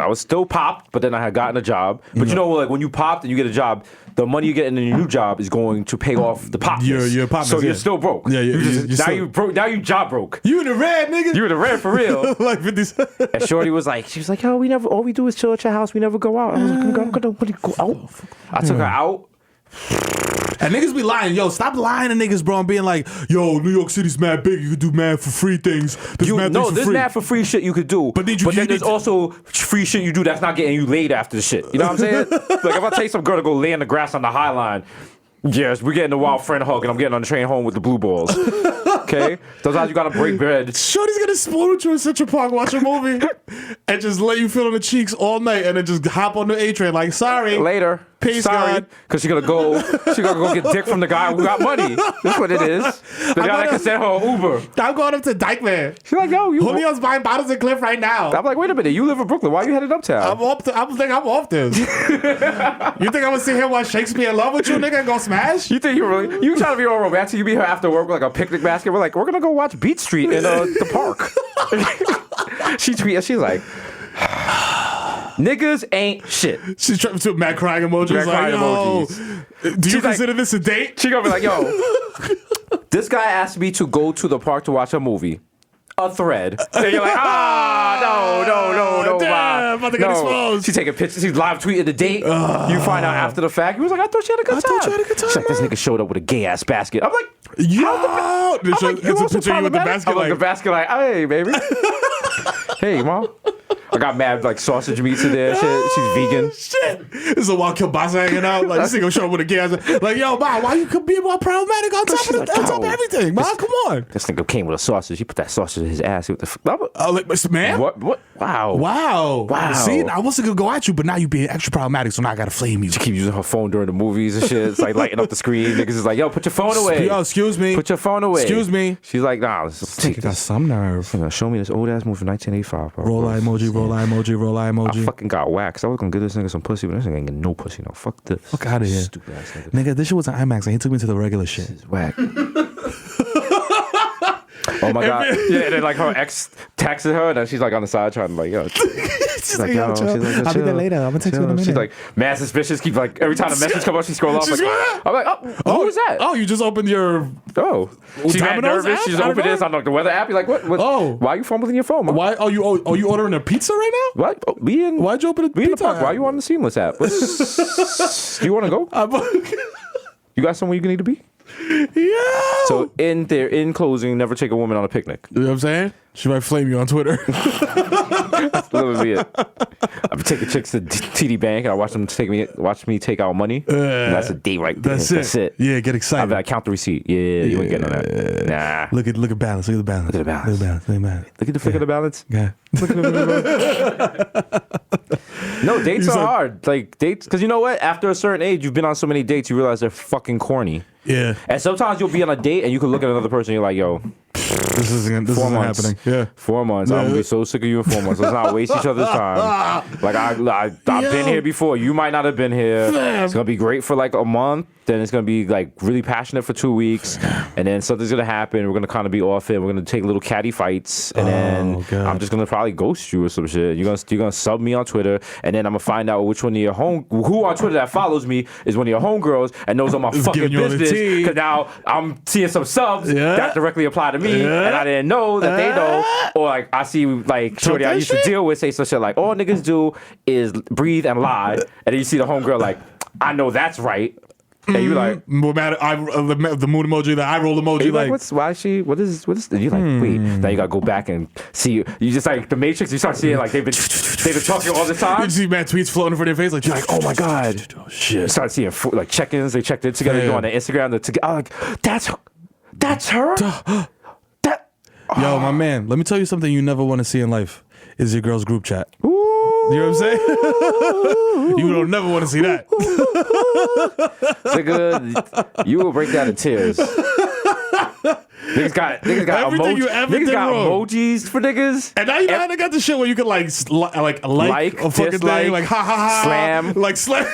was still popped, but then I had gotten a job. But you know, like when you popped and you get a job, the money you get in your new job is going to pay off the pop. Your popness, so you're yeah. still broke. Yeah, you're now still- you broke. Now you job broke. You in the red, nigga. You in the red for real. like 50. And Shorty was like, yo, we never. All we do is chill at your house. We never go out. I was like, I'm gonna go out. I took her out. And niggas be lying. Yo, stop lying to niggas, bro. And being like, yo, New York City's mad big. You could do mad for free things. There's mad things for there's free. mad for free shit you could do. But then there's also free shit you do that's not getting you laid after the shit. You know what I'm saying? Like if I take some girl to go lay in the grass on the High Line, yes, we're getting the wild friend hug and I'm getting on the train home with the blue balls. Okay? Sometimes you gotta break bread. Shorty's gonna spoon with you in Central Park, watch a movie, and just let you feel on the cheeks all night, and then just hop on the A train like, sorry. Later. Peace, Sorry, God. because she's gonna go get dick from the guy who got money. That's what it is. The guy that can send her an Uber. I'm going up to Dykeman. She's like, yo, Julio's buying bottles of Cliff right now. I'm like, wait a minute, you live in Brooklyn. Why are you headed uptown? I'm off this. You think I'm gonna sit here watch Shakespeare in love with you, nigga, and go smash? You think you trying to be all romantic? You meet her after work with like a picnic basket. We're like, we're gonna go watch Beat Street in the park. She tweets, she's like, niggas ain't shit. She's trying to mad crying emojis. Do you consider this a date? She gonna be like, yo, this guy asked me to go to the park to watch a movie. A thread. And you're like, no, damn, about to get exposed. She's taking pictures. She's live tweeting the date. You find out after the fact. He was like, I thought she had a good time. She's like, this nigga showed up with a gay ass basket. I'm like, yo, it's a picture of you with the basket. I'm like, the basket, like, hey, baby. Hey, mom. I got mad like sausage meats in there. Shit. She's vegan. Shit. This is a wild kielbasa hanging out. Like this nigga show up with a gas. Like, yo, ma, why you could be more problematic on top of everything? Ma, come on. This nigga came with a sausage. He put that sausage in his ass. What the like, man? What? Wow. See, I wasn't gonna go at you, but now you being extra problematic, so now I gotta flame you. She keep using her phone during the movies and shit. It's like lighting up the screen. Niggas is like, yo, put your phone away. Yo, excuse me. Put your phone away. Excuse me. She's like, nah, let's take got this. some nerve. Show me this old ass movie from 1985, bro. Roll eye emoji, roll eye emoji, roll eye emoji. I fucking got waxed. I was gonna give this nigga some pussy, but this nigga ain't get no pussy. No, fuck this. Fuck out of here. Stupid ass nigga. Nigga, this shit was an IMAX and he took me to the regular shit. This is whack. Oh my god. Yeah, and then like her ex texted her and then she's like on the side trying to like, yo. She's like, yo, chill. I'll be there later. I'm gonna text you in a minute. She's like, mad suspicious. Keep like every time the message comes up, she scroll off. Like, I'm like, who was that? Oh, you just opened your. Oh, she's mad Domino's nervous. app? She just opened this on like the weather app. You're like, what? Oh, why are you fumbling your phone? Man? Why are you ordering a pizza right now? What? Why'd you open a pizza? Park. Why are you on the Seamless app? Do you want to go? You got somewhere you need to be? Yeah. So in closing, never take a woman on a picnic. You know what I'm saying? She might flame you on Twitter. That's literally it. I've been taking chicks to TD Bank and I watch them watch me take out money. And that's a date right there. That's it. Yeah, get excited. I count the receipt. Yeah, you ain't getting on that. Nah. Look at balance. Look at the balance. Look at the balance. Look at the flick of the balance. Yeah. Look at the No, dates are hard. Like dates, because you know what? After a certain age, you've been on so many dates, you realize they're fucking corny. Yeah. And sometimes you'll be on a date and you can look at another person and you're like, yo, this isn't happening. Yeah. 4 months. I'm gonna be so sick of you in 4 months. Let's not waste each other's time. Like I've been here before. You might not have been here. It's gonna be great for like a month. Then it's gonna be like really passionate for 2 weeks, and then something's gonna happen. We're gonna kind of be off it. We're gonna take little catty fights, and then I'm just gonna probably ghost you or some shit. You're gonna sub me on Twitter, and then I'm gonna find out which one of your who on Twitter that follows me is one of your homegirls and knows all my fucking business. Because now I'm seeing some subs that directly apply to me, and I didn't know that they know. Or like I see like shorty I used to deal with say some shit like all niggas do is breathe and lie, and then you see the homegirl like I know that's right. And you like the moon emoji, the eye roll emoji, like what is you like wait, now you gotta go back and see you just like the Matrix, you start seeing like they've been talking all the time. You see mad tweets floating in front of your face, like you're like, oh my god, shit. You start seeing like check-ins, they checked in together, you go on their Instagram, I'm like, that's her? Yo, my man, let me tell you something you never want to see in life is your girl's group chat. Ooh. You know what I'm saying? You don't never want to see that. Nigga, you will break down in tears. Niggas got emojis for niggas. And now you know how they got the shit where you can like a fucking thing, like ha ha ha, slam, like slam.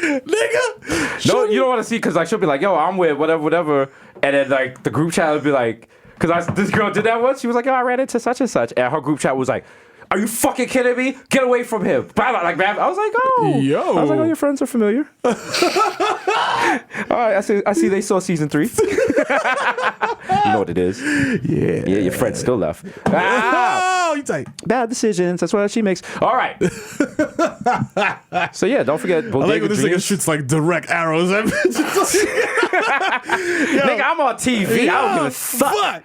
Nigga. No, you don't want to see because like she'll be like, yo, I'm with whatever, and then like the group chat will be like. Because this girl did that once. She was like, oh, I ran into such and such. And her group chat was like, are you fucking kidding me? Get away from him. Like, I was like, oh. Yo. I was like, oh, your friends are familiar. All right, I see they saw season 3. You know what it is. Yeah. Yeah, your friend still left. Oh, you tight. Bad decisions. That's what she makes. All right. So, yeah, don't forget. Bodega I like when this nigga shoots like direct arrows. Nigga, I'm on TV. I don't give a fuck.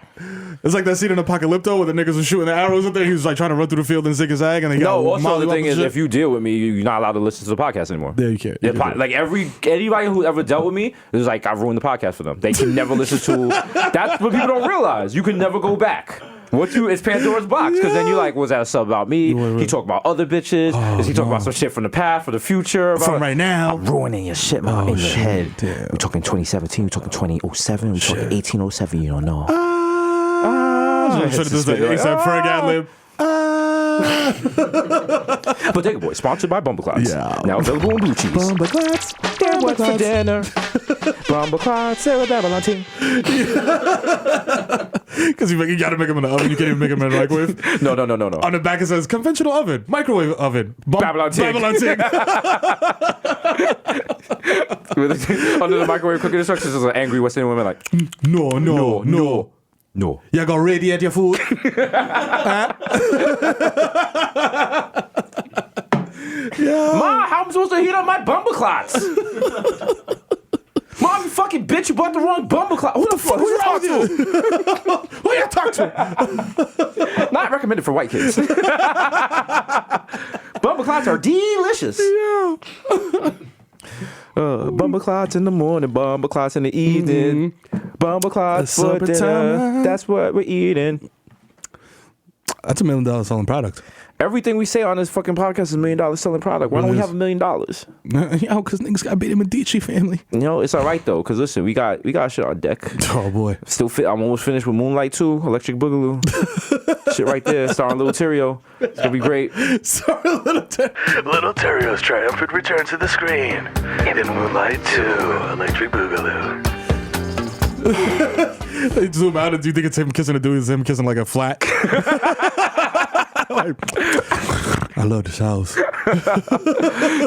It's like that scene in Apocalypto where the niggas were shooting the arrows up there. He was like trying to run through the field and zigzag. And they got also the thing is, if you deal with me, you're not allowed to listen to the podcast anymore. Yeah, you can't. Like anybody who ever dealt with me is like, I've ruined the podcast for them. They can never listen to. That's what people don't realize. You can never go back. It's Pandora's box, because then you like, was that a sub about me? He talk about other bitches. Is he talking about some shit from the past, for the future? From right now. I'm ruining your shit, man, in your head. Damn. We're talking 2017, we're talking 2007, we're talking 1807, you don't know. Should have done the ASAP Ferg ad-lib. Bodega Boys, sponsored by Bumbaclots. Yeah. Now available in blue cheese. Bumbaclots. And what's for dinner? Bumbaclots, they're a Babylon team. Because you gotta make them in the oven. You can't even make them in a microwave. No. On the back it says conventional oven, microwave oven, Babylon ting. Under the microwave cooking instructions is an angry West Indian woman like, No. You gonna radiate your food? Ma, how am I supposed to heat up my Bumbaclots? Mom, you fucking bitch, you bought the wrong Bumbaclot. Who the fuck? Who you talk to? Who you talk to? Not recommended for white kids. Bumbaclots are delicious. Bumbaclots in the morning, Bumbaclots in the evening. Bumbaclots for dinner. That's what we're eating. That's $1 million selling product. Everything we say on this fucking podcast is $1 million selling product. Why don't we have $1 million? Yo, because niggas got beat in Medici family. You know, it's all right though, because listen, we got shit on deck. Oh boy. Still fit. I'm almost finished with Moonlight 2, Electric Boogaloo. Shit right there, starring Little Terrio. It's gonna be great. Sorry, Little Terrio's triumphant return to the screen in Moonlight 2, Electric Boogaloo. They zoom out and do you think it's him kissing a dude? It's him kissing like a flat. Like, I love this house.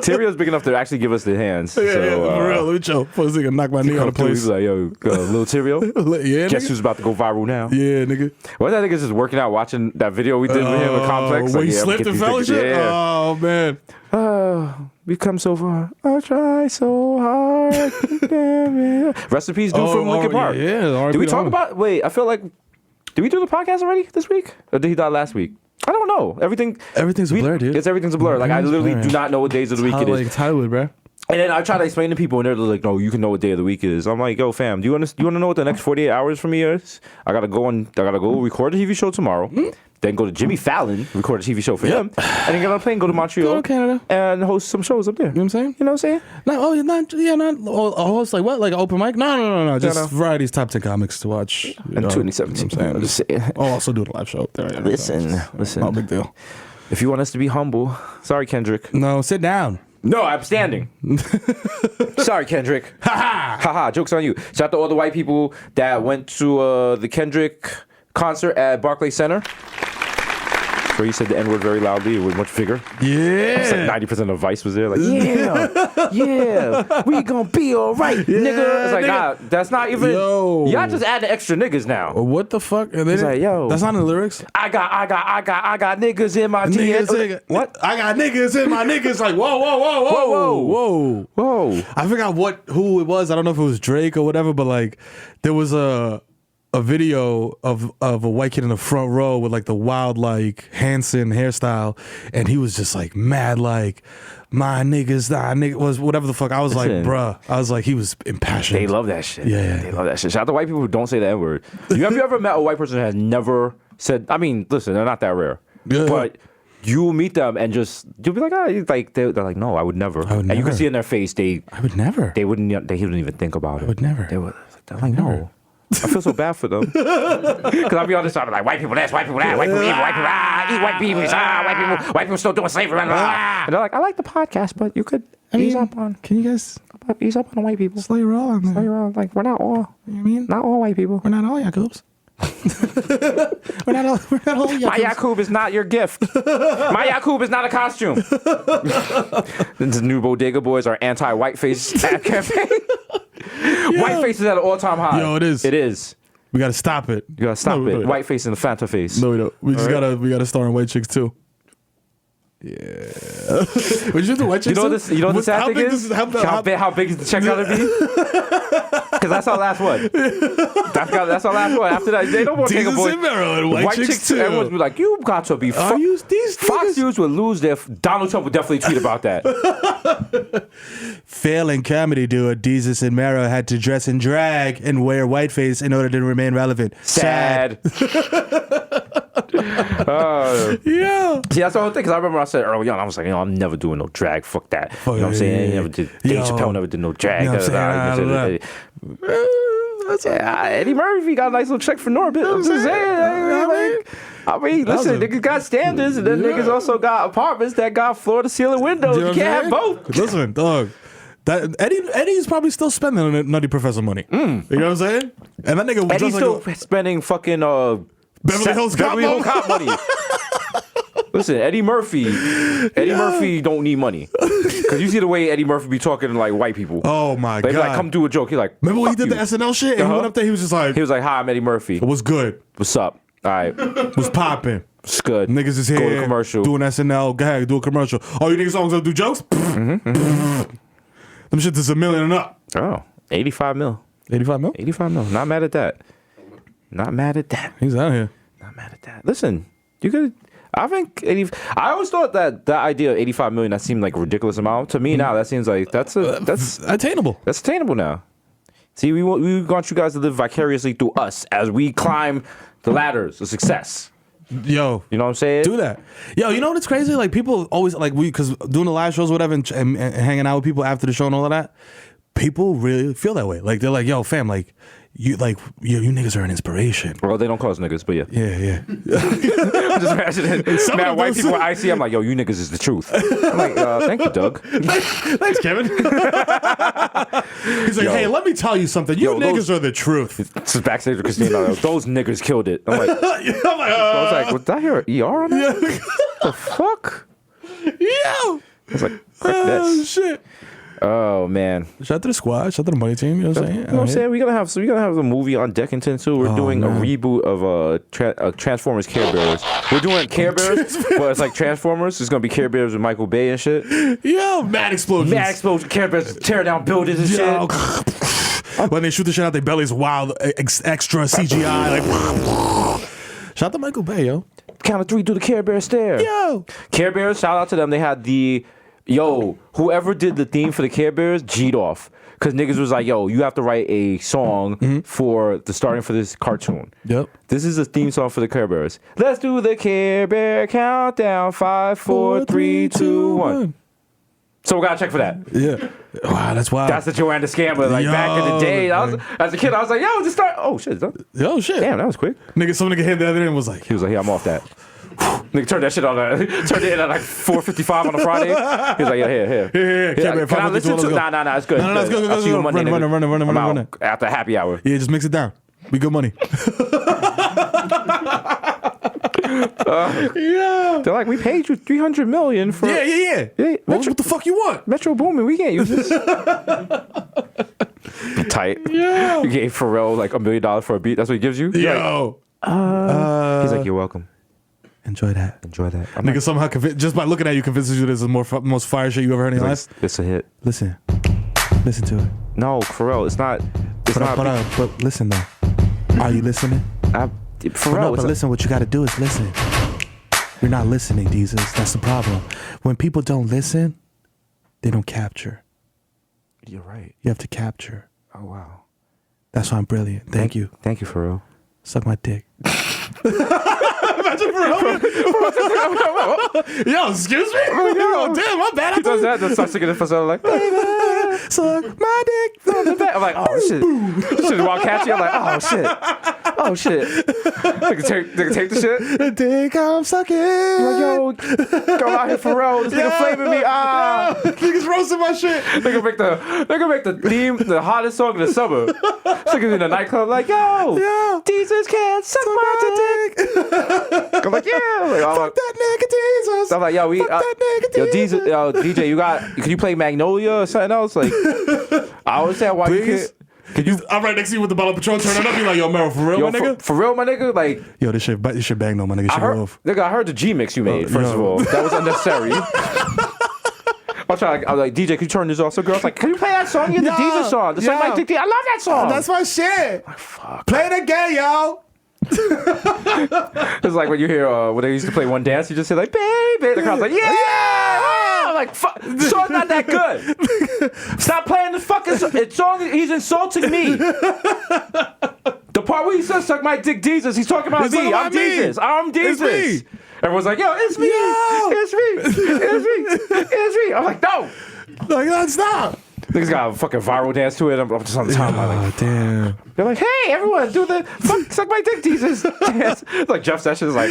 Terrio's big enough to actually give us the hands. Yeah, so, for real. Let me chill. First thing, knock my knee on the place. He's like, yo, Little Terrio. Yeah, Guess nigga. who's about to go viral now? Yeah, nigga. What that nigga is just working out, watching that video we did with him in Complex. When Like, he slipped and fell and shit? Yeah. Oh, man. We've come so far. I try so hard. Rest in peace, dude from Linkin Park. Yeah. Did we talk about? Wait, I feel like. Did we do the podcast already this week, or did he die last week? I don't know. Everything's a blur, dude. Everything's a blur. Like I literally do not know what days of the week it is. It's Hollywood, bro. And then I try to explain to people, and they're like, "No, you can know what day of the week it is." I'm like, "Yo, fam, do you want to know what the next 48 hours for me is? I gotta go record a TV show tomorrow, then go to Jimmy Fallon, record a TV show for him, and then get on a plane, go to Montreal, Go to Canada, and host some shows up there. You know what I'm saying? Not host like what? Like an open mic? No. Just Variety's top 10 comics to watch. In 2017. I'm just saying. I'll also do the live show up there. Listen. No big deal. If you want us to be humble, sorry, Kendrick. No, sit down. No, I'm standing. Sorry, Kendrick. Ha. Joke's on you. Shout out to all the white people that went to the Kendrick concert at Barclays Center, where he said the N-word very loudly. It was much bigger. Yeah. It's like 90% of Vice was there. Like, yeah, we gonna be all right, nigga. It's like, nah, that's not even. Yo. Y'all just adding extra niggas now. What the fuck? It's like, yo. That's not in the lyrics. I got niggas in my Niggas, what? I got niggas in my niggas. Like, whoa. I forgot who it was. I don't know if it was Drake or whatever, but like, there was a video of a white kid in the front row with like the wild like Hanson hairstyle, and he was just like mad like my niggas, was whatever the fuck. I was like, bruh. I was like, he was impassioned. They love that shit. Yeah. They love that shit. Shout out to white people who don't say the N-word. Have you ever met a white person that has never said, I mean, listen, they're not that rare. Yeah. But you will meet them and you'll be like, they're like, no, I would never. And you can see in their face, I would never. They wouldn't even think about it. I would never. They're like, no. I feel so bad for them. Because I'll be on this side, I'm like, white people this, white people that, white people eat white people, white people still doing slavery, and they're like, I like the podcast, but you could ease up on. Can you guys ease up on the white people? slow your roll on there? Like, we're not all. You know what I mean? Not all white people. We're not all Yakubs. we're not all Yakubs. My Yakub is not your gift. My Yakub is not a costume. The new Bodega Boys are anti-whiteface ad campaign. Whiteface is at an all-time high. Yo, it is. It is. We gotta stop it. You gotta stop it. Whiteface and the Fanta face. No, we don't. We gotta start on white chicks too. Yeah. Would you do white chicks? You know what the sad thing is? How big is the check gotta be? Because that's our last one. That's our last one. After that, they don't want to take a Desus boy. and Mero and white chicks too. Everyone's be like, you got to be. Are you these Fox niggas? News would lose their. Donald Trump would definitely tweet about that. Failing comedy duo Desus and Mero had to dress in drag and wear whiteface in order to remain relevant. Sad. Yeah. See, that's the whole thing. Because I remember I said early on, I was like, I'm never doing no drag. Fuck that. You know what I'm saying? Never did. Dave Chappelle never did no drag. You know what I'm saying? Eddie Murphy got a nice little check for Norbit. I'm just saying. I mean, listen, niggas got standards, and then niggas also got apartments that got floor to ceiling windows. You can't have both. Listen, dog. That Eddie's probably still spending on Nutty Professor money. You know what I'm saying? And that nigga was Eddie's just still like spending fucking Beverly Hills Cop money. Listen, Eddie Murphy don't need money. Because you see the way Eddie Murphy be talking to like white people. Oh my They God. be like, come do a joke. He like, remember when he fuck did the you. SNL shit and he went up there, he was just like, Hi, I'm Eddie Murphy. what's good? What's up? All right. What's popping? It's good. Niggas is Go to here commercial. doing SNL. Go ahead, do a commercial. Oh, you niggas songs gonna do jokes? Them shit is $1 million and up. Oh, 85 mil. 85 mil? 85 mil. Not mad at that. Not mad at that. He's out here. Not mad at that. Listen, you could. I think 80. I always thought that idea of 85 million that seemed like a ridiculous amount. To me now, that seems like that's attainable. That's attainable now. See, we want you guys to live vicariously through us as we climb the ladders of success. Yo, you know what I'm saying? Do that. Yo, you know what's crazy? Like people always like because doing the live shows, or whatever, and hanging out with people after the show and all of that. People really feel that way. Like they're like, yo, fam, like you niggas are an inspiration. Well, they don't call us niggas, but yeah. Yeah. I'm just imagining man, white people I see, I'm like, yo, you niggas is the truth. I'm like, thank you, Doug. Thanks, Kevin. He's like, hey, let me tell you something. You niggas are the truth. This is backstage with Christina. Those niggas killed it. I'm like, I was like, did I hear an ER on that? What the fuck? Yeah. I was like, correct this. Shit. Oh man! Shout out to the squad. Shout out to the money team. You know what I'm saying? You know what I'm saying? We're gonna have a movie on Deckington too. We're doing a reboot of Transformers Care Bears. We're doing Care Bears, but it's like Transformers. It's gonna be Care Bears with Michael Bay and shit. Yo, mad explosions. Care Bears tear down buildings and shit. When they shoot the shit out, their bellies wild, extra CGI. Like, shout out to Michael Bay, yo. Count of 3, do the Care Bear stare. Yo, Care Bears. Shout out to them. They had whoever did the theme for the Care Bears, G'd off. Because niggas was like, yo, you have to write a song for the starting for this cartoon. Yep. This is a theme song for the Care Bears. Let's do the Care Bear countdown. 5, 4, 3, 2, 1. So we gotta check for that. Yeah. Wow, that's wild. That's the Joanna Scammer. Like back in the day, as a kid, I was like, yo, just start. Oh shit. Yo, shit. Damn, that was quick. Some nigga hit the other end and was like, he was like, yeah, I'm off that. Nigga turned that shit on. Turned it in at like 4:55 on a Friday. He was like, yeah, here. Can I listen to it? Nah, it's good. No, it's good. I'll see you Monday. Run. After happy hour. Yeah, just mix it down. We good money. Yeah. They're like, we paid you $300 million for. Yeah. What the fuck you want? Metro Boomin, we can't use this. Tight. Yeah. You gave Pharrell like $1 million for a beat. That's what he gives you? Yo. He's like, you're welcome. Enjoy that. Nigga somehow just by looking at you convinces you this is the most fire shit you ever heard in your life. It's a hit. Listen to it. No, Pharrell, it's not. But listen though. Are you listening? Pharrell, but listen. What you got to do is listen. You're not listening, Desus. That's the problem. When people don't listen, they don't capture. You're right. You have to capture. Oh wow. That's why I'm brilliant. Thank you. Thank you, Pharrell. Suck my dick. Imagine Pharrell. Yo, excuse me? Yo, damn, my bad. He does that, then starts singing it for something like, baby, suck my dick from the back. I'm like, oh shit. Shit is wild catchy. I'm like, oh shit. Nigga take the shit. The dick I'm sucking. I'm like, yo, go out here, Pharrell. This nigga flaming me. Niggas roasting my shit. Nigga make the theme, the hottest song in the summer. Niggas in the nightclub like, yo, Desus can't suck my dick. I'm like, yeah. Like, fuck that nigga Desus. I'm like, yo, DJ, can you play Magnolia or something else? Like, I understand why you can't. I'm right next to you with the bottle of Patron. Turn it up. You like, yo, Mero, for real, my nigga? For real, my nigga? Like, yo, this shit bang though, my nigga. I heard the G mix you made. First of all, that was unnecessary. was like, DJ, could you turn this off? So girls like, can you play that song? Yeah, the Desus song. The song like, I love that song. That's my shit. Like, fuck. Play it again, yo. It's like when you hear when they used to play One Dance, you just say like, baby. The crowd's like, yeah. I'm like, fuck. The song's not that good. Stop playing the fucking song. He's insulting me. The part where he says, suck my dick, Desus, he's talking about me. I'm Desus. I'm Desus. Everyone's like, yo, it's me. It's me. It's me. It's me. I'm like, no. Like, stop. Niggas got a fucking viral dance to it. I'm just on the timeline. Like, damn. They're like, hey, everyone, do the suck my dick, Desus dance. It's like Jeff Sessions, like,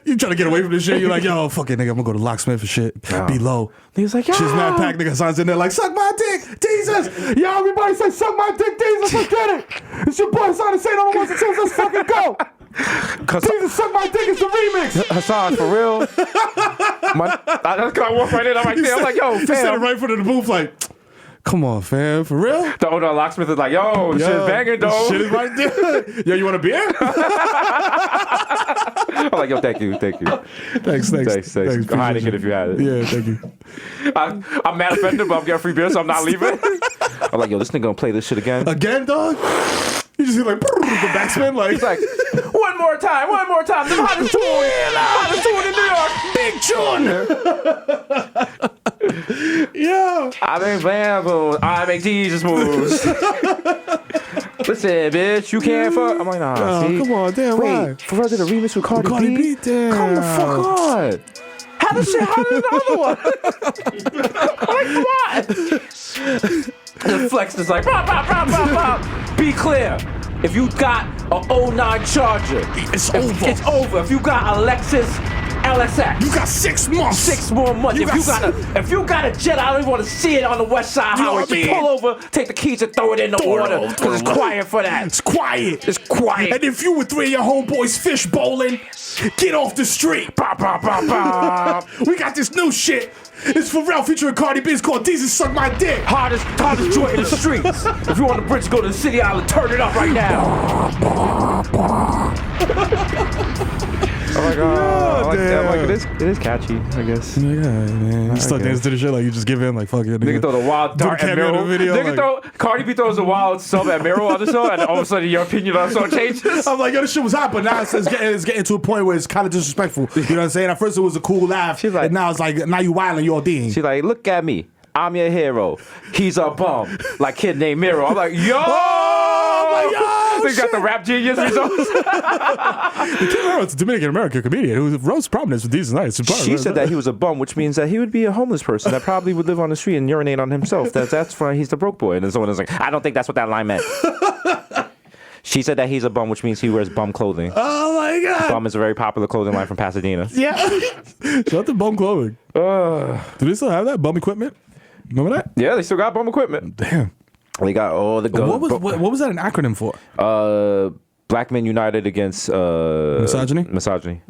you trying to get away from this shit. You're like, yo, fuck it, nigga. I'm gonna go to Locksmith and shit. Be low. He's like, yo. She's mad packed, nigga. Hasan's in there like, suck my dick, Desus. Yo, everybody say, suck my dick, Desus. Let's get it. It's your boy Hasan and Saint on the ones and twos. Let's fucking go. Desus, suck my dick. It's the remix. Hasan, for real. I just got walk right in. I'm like, I'm like, yo, He said it fam. right in front of the booth, like, come on, fam, for real? The owner of Locksmith is like, yo, this shit's banging, though. Shit is right there. Yo, you want a beer? I'm like, yo, thank you. Thanks. Hide it if you had it. Yeah, thank you. I'm mad offended, but I'm getting free beer, so I'm not leaving. I'm like, yo, this nigga gonna play this shit again. Again, dog? You just hear like the backspin, like. He's like, one more time. The hottest tune in New York. Big tune. Yeah. I make bamboo. I make Jesus moves. Listen, bitch, you can't fuck. I'm like, nah, see? Come on, damn, why? Wait, Pharrell did a remix with Cardi B? Damn. Come the fuck on. How did the other one? Like, what? The flex is like, bop, bop, bop, bop, bop. Be clear. If you got a 09 Charger, it's over. If you got a Lexus LSX, You got 6 months. 6 more months. If you got a jet, I don't even want to see it on the West Side Highway. Just pull over, take the keys, and throw it in the water because it's quiet for that. It's quiet. It's quiet. And if you with 3 of your homeboys fish bowling, get off the street. Bop, bop, bop, bop. We got this new shit. It's Pharrell featuring Cardi B. It's called Desus Suck My Dick. Hardest joint in the streets. If you want the bridge to go to the city island, turn it up right now. Oh my god. It is catchy, I guess. Yeah, man. You stuck dancing to the shit like you just give in, like, fuck it. Nigga throw the wild dart at Mero. Cardi B throws a wild sub at Mero on the song, and all of a sudden your opinion on the song changes. I'm like, yo, this shit was hot, but now it's getting to a point where it's kind of disrespectful. You know what I'm saying? At first it was a cool laugh, She's like, and now it's like, now you wilding, you're ODing. She's like, look at me. I'm your hero. He's a bum. Like kid named Mero. I'm like, yo! Oh my god! They got the rap genius results. Kid Mero is a Dominican American comedian who rose prominence with these nights. She said that he was a bum, which means that he would be a homeless person that probably would live on the street and urinate on himself. That's why he's the broke boy. And then someone was like, I don't think that's what that line meant. She said that he's a bum, which means he wears bum clothing. Oh my god! Bum is a very popular clothing line from Pasadena. Yeah. Shout out to Bum Clothing. Do they still have that? Bum equipment? Remember that? Yeah, they still got bum equipment. Damn. They got all the guns. What was that an acronym for? Black Men United Against Misogyny? Misogyny.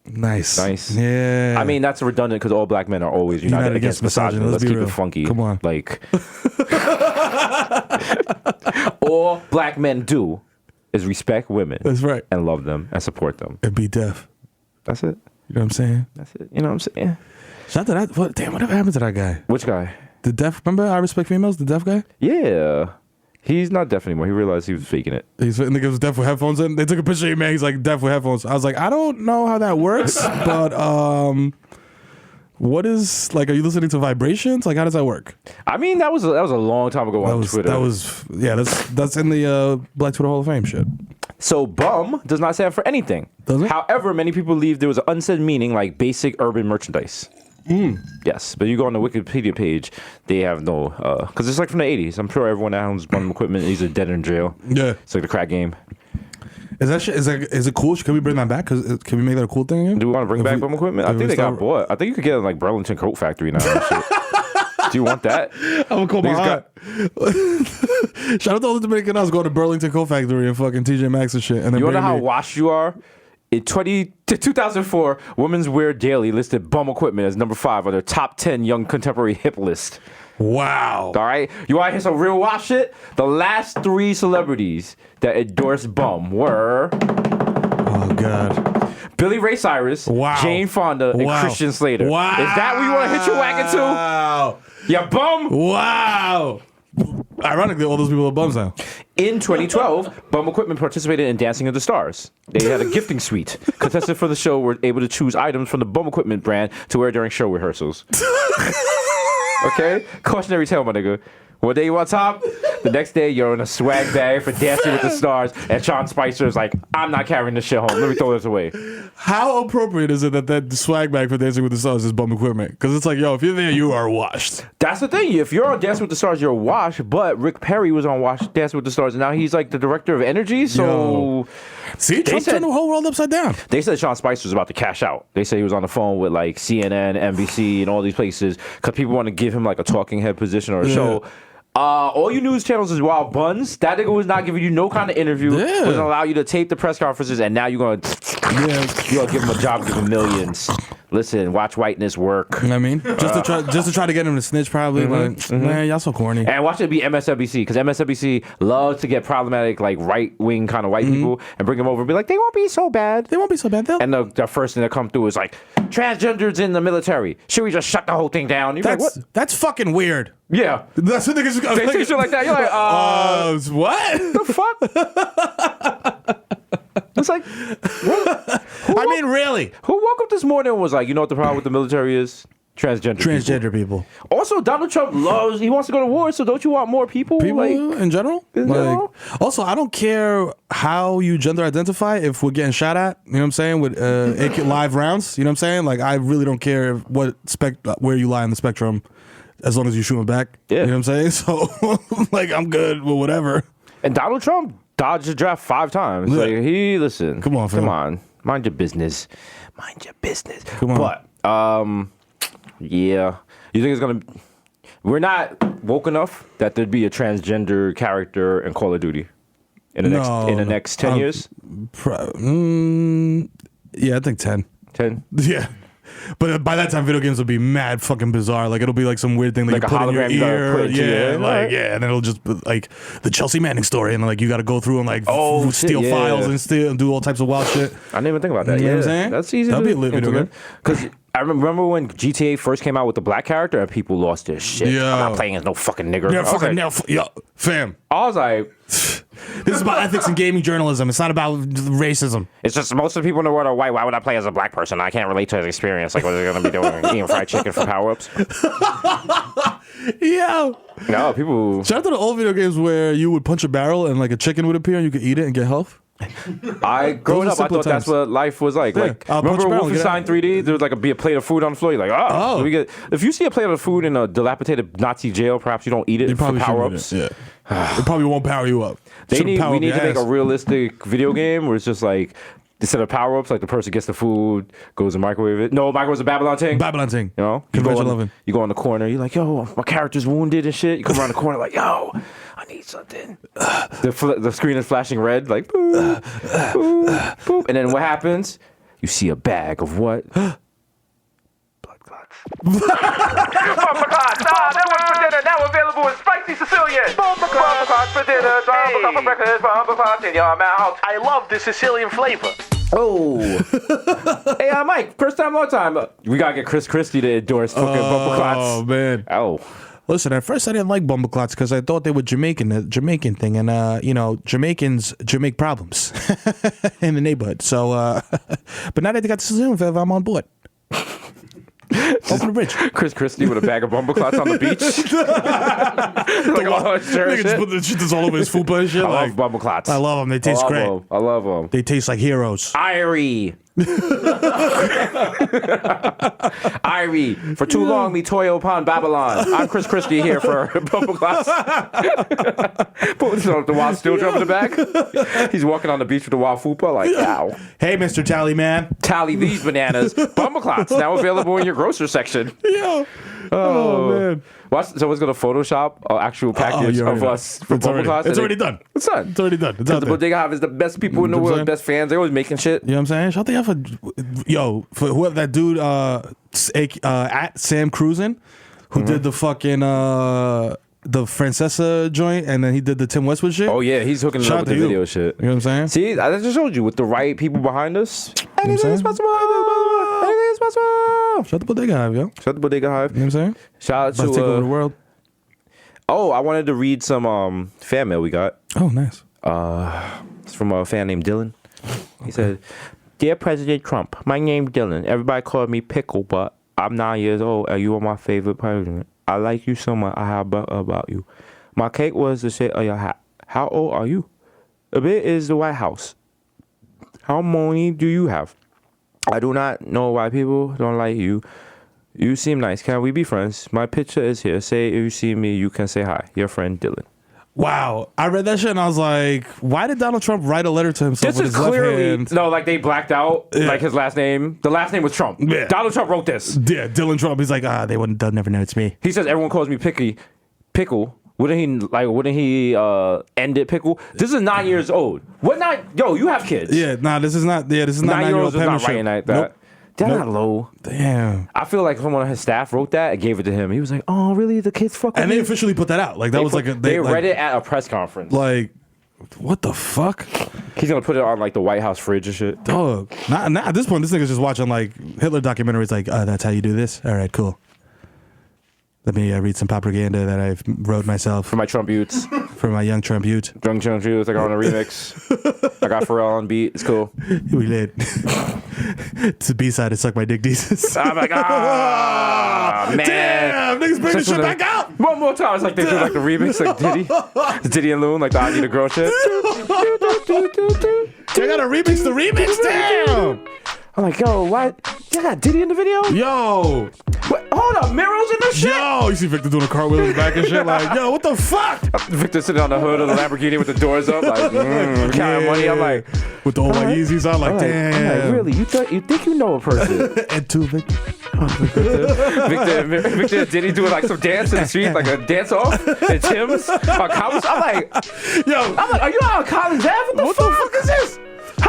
Nice. Yeah. I mean, that's redundant because all black men are always united against misogyny. Let's keep it funky. Come on. Like, all black men do is respect women. That's right. And love them and support them. And be deaf. That's it. You know what I'm saying? That's it. You know what I'm saying? Shout out to that. Damn, whatever happened to that guy? Which guy? The deaf. Remember I Respect Females? The deaf guy? Yeah. He's not deaf anymore. He realized he was faking it. Nigga was deaf with headphones in. They took a picture of him, man. He's like deaf with headphones. I was like, I don't know how that works, but what is, like, are you listening to vibrations? Like, how does that work? I mean, that was a long time ago on Twitter. That's in the Black Twitter Hall of Fame shit. So bum does not stand for anything. Does it? However, many people believe there was an unsaid meaning like basic urban merchandise. Yes, but you go on the Wikipedia page, they have no, because it's like from the 80s. I'm sure everyone that owns bum equipment is either dead or in jail. Yeah. It's like the crack game. Is that shit, is it cool? Can we bring that back? Can we make that a cool thing again? Do we want to bring back bum equipment? I think they got bought. I think you could get it in like Burlington Coat Factory now and shit. Do you want that? I'm gonna call my aunt. Shout out to all the Dominican us going to Burlington Coat Factory and fucking TJ Maxx and shit. And then you wanna know how washed you are? In 2004, Women's Wear Daily listed bum equipment as number 5 on their top 10 young contemporary hip list. Wow. All right? You want to hear some real wash shit? The last 3 celebrities that endorsed bum were... Oh, God. Billy Ray Cyrus, Wow. Jane Fonda, and Wow. Christian Slater. Wow. Is that what you want to hit your wagon to? Wow. You bum. Wow. Ironically, all those people are bums now. In 2012, Bum Equipment participated in Dancing with the Stars. They had a gifting suite. Contestants for the show were able to choose items from the Bum Equipment brand to wear during show rehearsals. Okay? Cautionary tale, my nigga. One day you on top, the next day you're in a swag bag for Dancing with the Stars, and Sean Spicer is like, I'm not carrying this shit home. Let me throw this away. How appropriate is it that swag bag for Dancing with the Stars is Bum Equipment? Because it's like, yo, if you're there, you are washed. That's the thing. If you're on Dancing with the Stars, you're washed. But Rick Perry was on Dancing with the Stars, and now he's like the director of Energy. So, Yo. See, Trump turned the whole world upside down. they said Sean Spicer was about to cash out. They said he was on the phone with like CNN, NBC, and all these places because people want to give him like a talking head position or a show. All you news channels is Wild Buns. That nigga was not giving you no kind of interview. Yeah. Wasn't allow you to tape the press conferences, and now you're gonna give him a job, give him millions. Listen, watch whiteness work. You know what I mean? Just to try to get him to snitch, probably. Man, y'all so corny. And watch it be MSNBC, because MSNBC loves to get problematic, like right-wing kind of white people and bring them over and be like, they won't be so bad. They won't be so bad, though. And the first thing that come through is like, transgenders in the military. Should we just shut the whole thing down? You're like, what? That's fucking weird. Yeah. That's what niggas They say shit like that. You're like, what? the fuck? It's like, what? I mean, really? Who woke up this morning and was like, you know what the problem with the military is? Transgender people. Also, Donald Trump he wants to go to war, so don't you want more people? People like, in general? in general? Also, I don't care how you gender identify if we're getting shot at, you know what I'm saying, with AK live rounds, you know what I'm saying? Like, I really don't care where you lie on the spectrum as long as you shoot them back. Yeah. You know what I'm saying? So, like, I'm good with whatever. And Donald Trump dodged the draft 5 times. Yeah. Like, listen. Come on, fam. Come on. Mind your business. Mind your business. Come on. But, yeah. You think it's going to... We're not woke enough that there'd be a transgender character in Call of Duty in the next 10 years? Yeah, I think 10. 10? Yeah. But by that time, video games will be mad fucking bizarre. Like, it'll be like some weird thing that Like you a put in your hologram you gotta put ear. into your Yeah, ear. like, yeah. And then it'll just be like the Chelsea Manning story. And like, you got to go through and like steal shit, files yeah. and do all types of wild shit. I didn't even think about that. You know Yeah, what I'm saying? that's easy That'd to be a lit video game. Because I remember when GTA first came out with the black character and people lost their shit. Yeah. I'm not playing as no fucking nigger. Yeah, I was fucking like- yo, fam. I was like, This is about ethics and gaming journalism. It's not about racism. it's just most of the people in the world are white. Why would I play as a black person? I can't relate to his experience. Like, what are they going to be doing? Eating fried chicken for power-ups? Yeah. No, people... Shout out to the old video games where you would punch a barrel and like a chicken would appear and you could eat it and get health. Growing up, I simpler thought that's times. what life was like. Yeah, Like, I'll punch remember a barrel and get Wolfenstein out. 3D? There was like be a plate of food on the floor. You're like, Oh. if you see a plate of food in a dilapidated Nazi jail, perhaps you don't eat it You for probably power-ups. shouldn't eat it. Yeah. It probably won't power you up. We Shouldn't power up need your to make ass. a realistic video game where it's just like, instead of power-ups, like the person gets the food, goes and microwave it. No, microwave's a Babylon thing. Babylon thing. You know? Convention loving. You go in the corner, you're like, yo, my character's wounded and shit. You come around the corner like, yo, I need something. The screen is flashing red, like, boop, boop, boop. And then what happens? You see a bag of what? Blood clots. Bumbaclots, that was for dinner, now available in spicy Sicilian. Bumbaclots for dinner, Bumbaclots for breakfast, Bumbaclots in your mouth. I love the Sicilian flavor. Oh. Hey, Mike, first time, long time. We gotta get Chris Christie to endorse fucking Bumbaclots. Oh, man. Oh. Listen, at first I didn't like Bumbaclots because I thought they were Jamaican thing, and Jamaicans make problems in the neighborhood. So, but now that they got the Sicilian flavor, I'm on board. Open the bridge. Chris Christie with a bag of Bumbaclots on the beach. Like, oh, sure, Nigga just shit. put the shit that's all over his fupa and shit. I like, love Bumbaclots. I love them. They taste great. I love them. They taste like heroes. Irie. Irie. For too long, we toil upon Babylon. I'm Chris Christie here for Bumbaclots. Putting the wild steel drum in the back. He's walking on the beach with the wild fupa like, ow. Hey, Mr. Tally Man. Tally these bananas. Bumbaclots now available in your grocery section. Yeah. Oh, man. Watch, someone's gonna Photoshop an actual package you already of know. us for It's already- Bumbaclots. it's already done. It's done. It's already done. It's out The there. Bodega Boys is the best people in the You know what I'm world, best fans. They're always making shit. You know what I'm saying? Shout out for whoever that dude at Sam Cruisin, who did the fucking the Francesa joint, and then he did the Tim Westwood shit. Oh yeah, he's hooking it Shout up out with to the you. video shit. You know what I'm saying? See, I just showed you with the right people behind us. Anything is possible. Anything is possible. Shut the Bodega Hive, yo. Shout out to Bodega Hive. You know what I'm saying? Shout About out to take over the to. world. Oh, I wanted to read some fan mail we got. Oh, nice. It's from a fan named Dylan. He said, "Dear President Trump, my name's Dylan. Everybody called me Pickle, but I'm 9 years old and you are my favorite president. I like you so much. I have about you. My cake was the shit of your hat. How old are you? A bit is the White House. How many do you have? I do not know why people don't like you. You seem nice. Can we be friends? My picture is here. Say if you see me, you can say hi. Your friend Dylan." Wow. I read that shit and I was like, why did Donald Trump write a letter to himself This with is his left clearly hand? no, like they blacked out like his last name. The last name was Trump. Yeah. Donald Trump wrote this. Yeah, Dylan Trump. He's like, they'll never know it's me. He says everyone calls me Pickle. Wouldn't he end it Pickle? This is 9 years old. What not? Yo, you have kids. Yeah, this is not 9-year-olds is not penmanship. writing like that. Nope. They're Nope. not low. Damn. I feel like someone on his staff wrote that and gave it to him. He was like, "Oh, really? The kids fuck with And me?" they officially put that out. Like that was They read it at a press conference. Like, what the fuck? He's gonna put it on like the White House fridge and shit. Dog. Not at this point, this nigga's just watching like Hitler documentaries like, that's how you do this? All right, cool. Let me read some propaganda that I've wrote myself For my Trump youths. for my young Trump youth. Drunk youths, I got on a remix. I got Pharrell on beat. It's cool. We lit. It's the B-side of Suck My Dick Desus. I'm like, man. Damn, niggas bring this shit back out. One more time. It's like they do like the remix, like Diddy and Loon, like the I Need a Girl shit. They gotta remix the remix. Damn. I'm like, yo, what? You got Diddy in the video? Yo. What? Hold up, Mero's in this shit? Yo. You see Victor doing a cartwheel in the back and shit. Like, yo, what the fuck? Victor sitting on the hood of the Lamborghini with the doors up, like, counting money. I'm like, with the old white Yeezys on, like, I'm damn. like, really? You think you know a person? And two Victor. Victor and Diddy doing like some dance in the street, like a dance off and Tim's on college. I'm like, are you out on college Ave? What the fuck is this?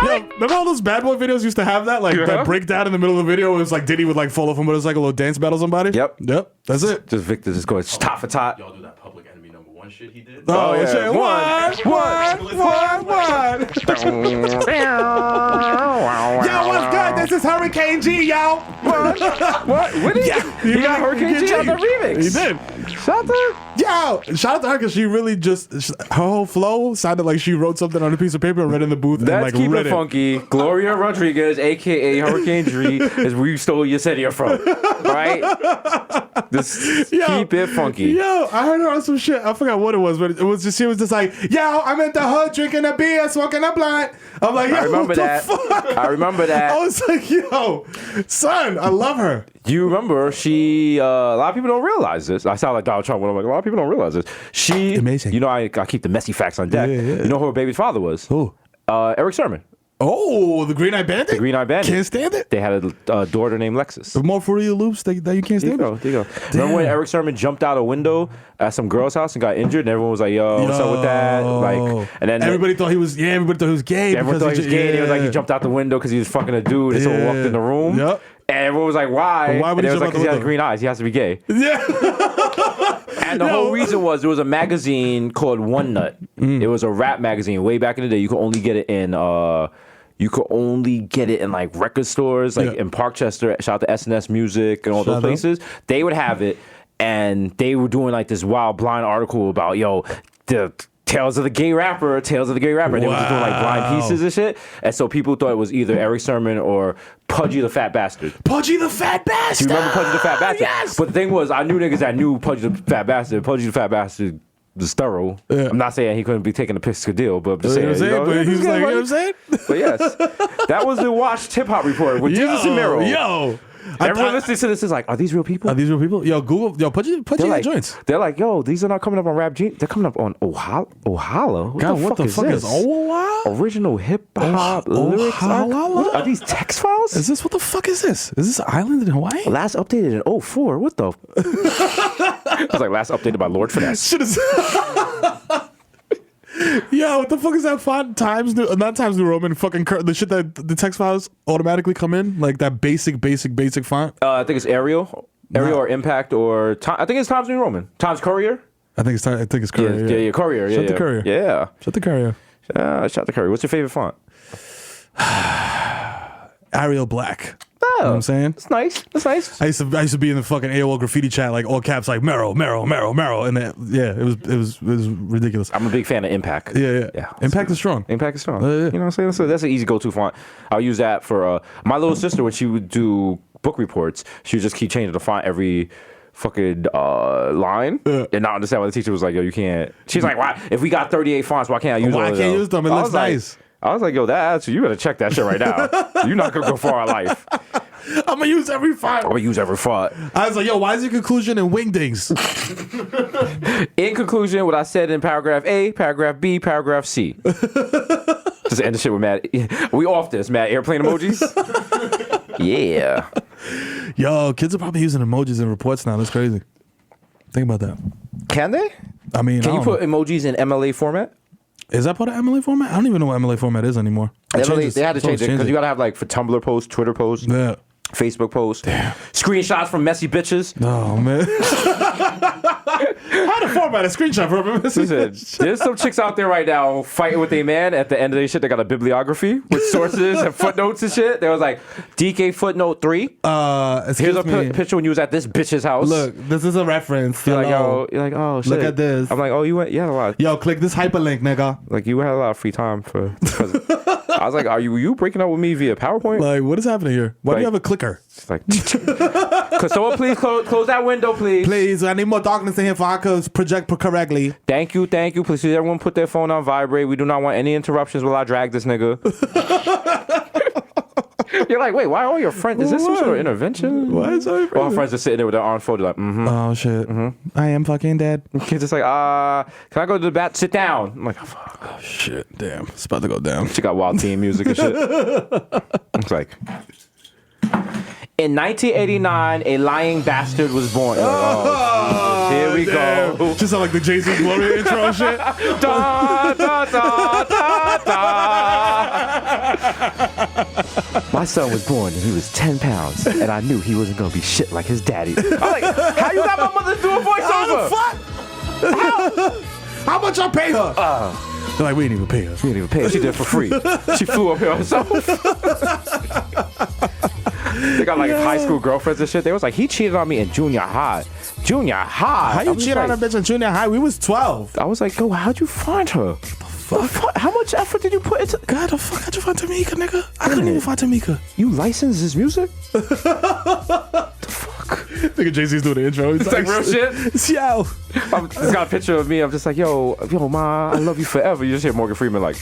Yo, remember all those Bad Boy videos used to have that? Like, that breakdown in the middle of the video was like Diddy would like fall off a motorcycle or dance battle somebody? Yep. That's it. Just Victor just going tot for tot. Y'all do that Public Enemy #1 shit he did? Oh, yeah. shit. One. Yo, what's good? This is Hurricane G, yo. What? What did he got Hurricane G on the remix. He did. Shout out. Yo, shout out to her because she really just, her whole flow sounded like she wrote something on a piece of paper and read it in the booth and That's like Keep read It it. Funky. Gloria Rodriguez, a.k.a. Hurricane G, is where you stole your Yesenia from. Right? This Keep It Funky. Yo, I heard her on some shit. I forgot what it was, but it was just, she was just like, yo, I'm at the hood drinking a beer, smoking a blunt. I'm like, yo, I remember what the that. fuck? I remember that. I was like, yo, son, I love her. You remember she, a lot of people don't realize this. I sound like Donald Trump when I'm like, a lot of people don't realize this. She, Amazing. You know, I keep the messy facts on deck. Yeah. You know who her baby's father was? Who? Eric Sermon. Oh, the Green Eye Bandit? The Green Eye Bandit. Can't stand it? They had a daughter named Lexus. The more Fruity Loops that you can't stand it? There you go. Remember when Eric Sermon jumped out a window at some girl's house and got injured, and everyone was like, "Yo, what's up with that?" Like, and then everybody thought he was gay. Everyone thought he was gay. And he was like, he jumped out the window because he was fucking a dude, and someone walked in the room. Yep. And everyone was like, "Why?" But why would and he it was jump like, out the because he has window? green eyes. He has to be gay. Yeah. And the whole reason was there was a magazine called One Nut. It was a rap magazine way back in the day. You could only get it in like record stores, like in Parkchester. Shout out to SNS Music and all those places. They would have it, and they were doing like this wild blind article about the Tales of the Gay Rapper. And they were just doing like blind pieces and shit. And so people thought it was either Eric Sermon or Pudgy the Fat Bastard. Pudgy the Fat Bastard. Do you remember Pudgy the Fat Bastard? Yes. But the thing was, I knew niggas that knew Pudgy the Fat Bastard. Pudgy the Fat Bastard was thorough. Yeah. I'm not saying he couldn't be taking a piss deal, but I'm just saying. But he was like, you know what I'm saying? But yes, that was the Washed Hip Hop Report with Jesus and Mero. Yo. Everyone listening to this is like, are these real people? Are these real people? Yo, Google, Pudgy like, joints. They're like, yo, these are not coming up on Rap Genius. They're coming up on Ohala. What the fuck is Ohala? Original hip hop lyrics. Are these text files? What the fuck is this? Is this an island in Hawaii? Last updated in 2004. What the? I was like, last updated by Lord Finesse. Shit is. Yo, what the fuck is that font? Not Times New Roman. Fucking the shit that the text files automatically come in, like that basic font. I think it's Arial or Impact or I think it's Times New Roman. Times Courier. I think it's Courier. Yeah, Courier. Shut the Courier. Yeah. Shut the Courier. Shut the Courier. What's your favorite font? Ariel Black. Oh, You know what I'm saying? It's nice. That's nice. I used to be in the fucking AOL graffiti chat, like all caps, like Mero, Mero, Mero, Mero, and it was ridiculous. I'm a big fan of Impact. Yeah. Impact is strong. Impact is strong. Yeah. You know what I'm saying? So that's an easy go-to font. I'll use that for my little sister when she would do book reports. She would just keep changing the font every fucking line and not understand why the teacher was like, yo, you can't. She's like, why? If we got 38 fonts, why can't I use all of them? Why can't you use them? It looks nice. I was like, yo, that attitude, you better check that shit right now. You're not gonna go far in life. I'm gonna use every font. I'm gonna use every font. I was like, yo, why is your conclusion in wingdings? In conclusion, what I said in paragraph A, paragraph B, paragraph C. Just end the shit with mad. We off this, mad airplane emojis. Yeah. Yo, kids are probably using emojis in reports now. That's crazy. Think about that. Can they? I mean, Can you put emojis in MLA format? Is that part of MLA format? I don't even know what MLA format is anymore. They had to change it because you gotta have like for Tumblr posts, Twitter posts, Facebook posts, screenshots from messy bitches. Oh man. How to format a screenshot from a messy bitch? There's some chicks out there right now fighting with a man. At the end of their shit, they got a bibliography with sources and footnotes and shit. There was like DK footnote 3. Here's a picture when you was at this bitch's house. Look, this is a reference. You're like, oh shit. Look at this. I'm like, oh, you had a lot. Yo, click this hyperlink, nigga. Like you had a lot of free time for. I was like, are you breaking up with me via PowerPoint? Like, what is happening here? Why do you have a clicker? It's like, could someone please close that window, please? Please, I need more darkness in here for I could project correctly. Thank you. Please, everyone put their phone on vibrate. We do not want any interruptions while I drag this nigga. You're like, wait, why are all your friends? Is this some sort of intervention? Why is all your friends? All friends are sitting there with their arms folded, like, Oh shit, I am fucking dead. Kids just like, can I go to the bat? Sit down. I'm like, oh, fuck. Oh shit, damn, it's about to go down. She got wild team music and shit. It's like, in 1989, a lying bastard was born. Like, here we go. Just sound like the Jay-Z Gloria intro and shit. Da, da, da, da, da. My son was born and he was 10 pounds, and I knew he wasn't gonna be shit like his daddy. I'm like, how you got my mother to do a voiceover? How the fuck? How much I pay her? They're like, we didn't even pay her. We didn't even pay her. She did it for free. She flew up here herself. They got like high school girlfriends and shit. They was like, he cheated on me in junior high. Junior high? How you cheat on a bitch in junior high? We was 12. I was like, yo, how'd you find her? Fuck? How much effort did you put into? God, the fuck how'd you find Tamika, nigga? I couldn't even find Tamika. You licensed his music? The fuck? Nigga Jay-Z's doing the intro. It's like real shit? Yo. It's got a picture of me. I'm just like, yo, ma, I love you forever. You just hear Morgan Freeman like,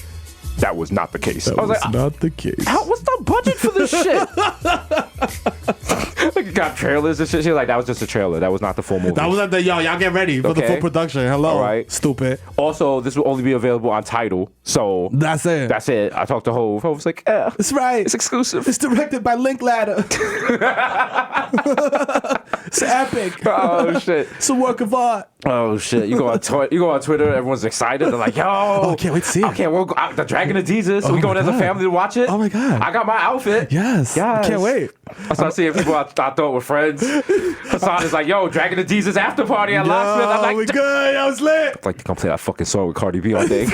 that was not the case. That I was like, not the case. What's the budget for this shit? Like, got trailers and shit. She was like, that was just a trailer. That was not the full movie. That was like y'all get ready for the full production. Hello. All right. Stupid. Also, this will only be available on Tidal. So that's it. I talked to Hov. Hov was like, yeah. That's right. It's exclusive. It's directed by Linklater. It's epic. Oh shit. It's a work of art. Oh shit. You go on Twitter, everyone's excited. They're like, yo. Oh, I can't wait to see it. Okay, we'll go the Dragon of Jesus. So we going as a family to watch it. Oh my god. I got my outfit. Yes. I can't wait. I started seeing people I thought were friends. Hasan is like, yo, Dragon of Jesus after party at Locksmith. I'm like, we good. I was lit. Like, gonna play that fucking song with Cardi B all day.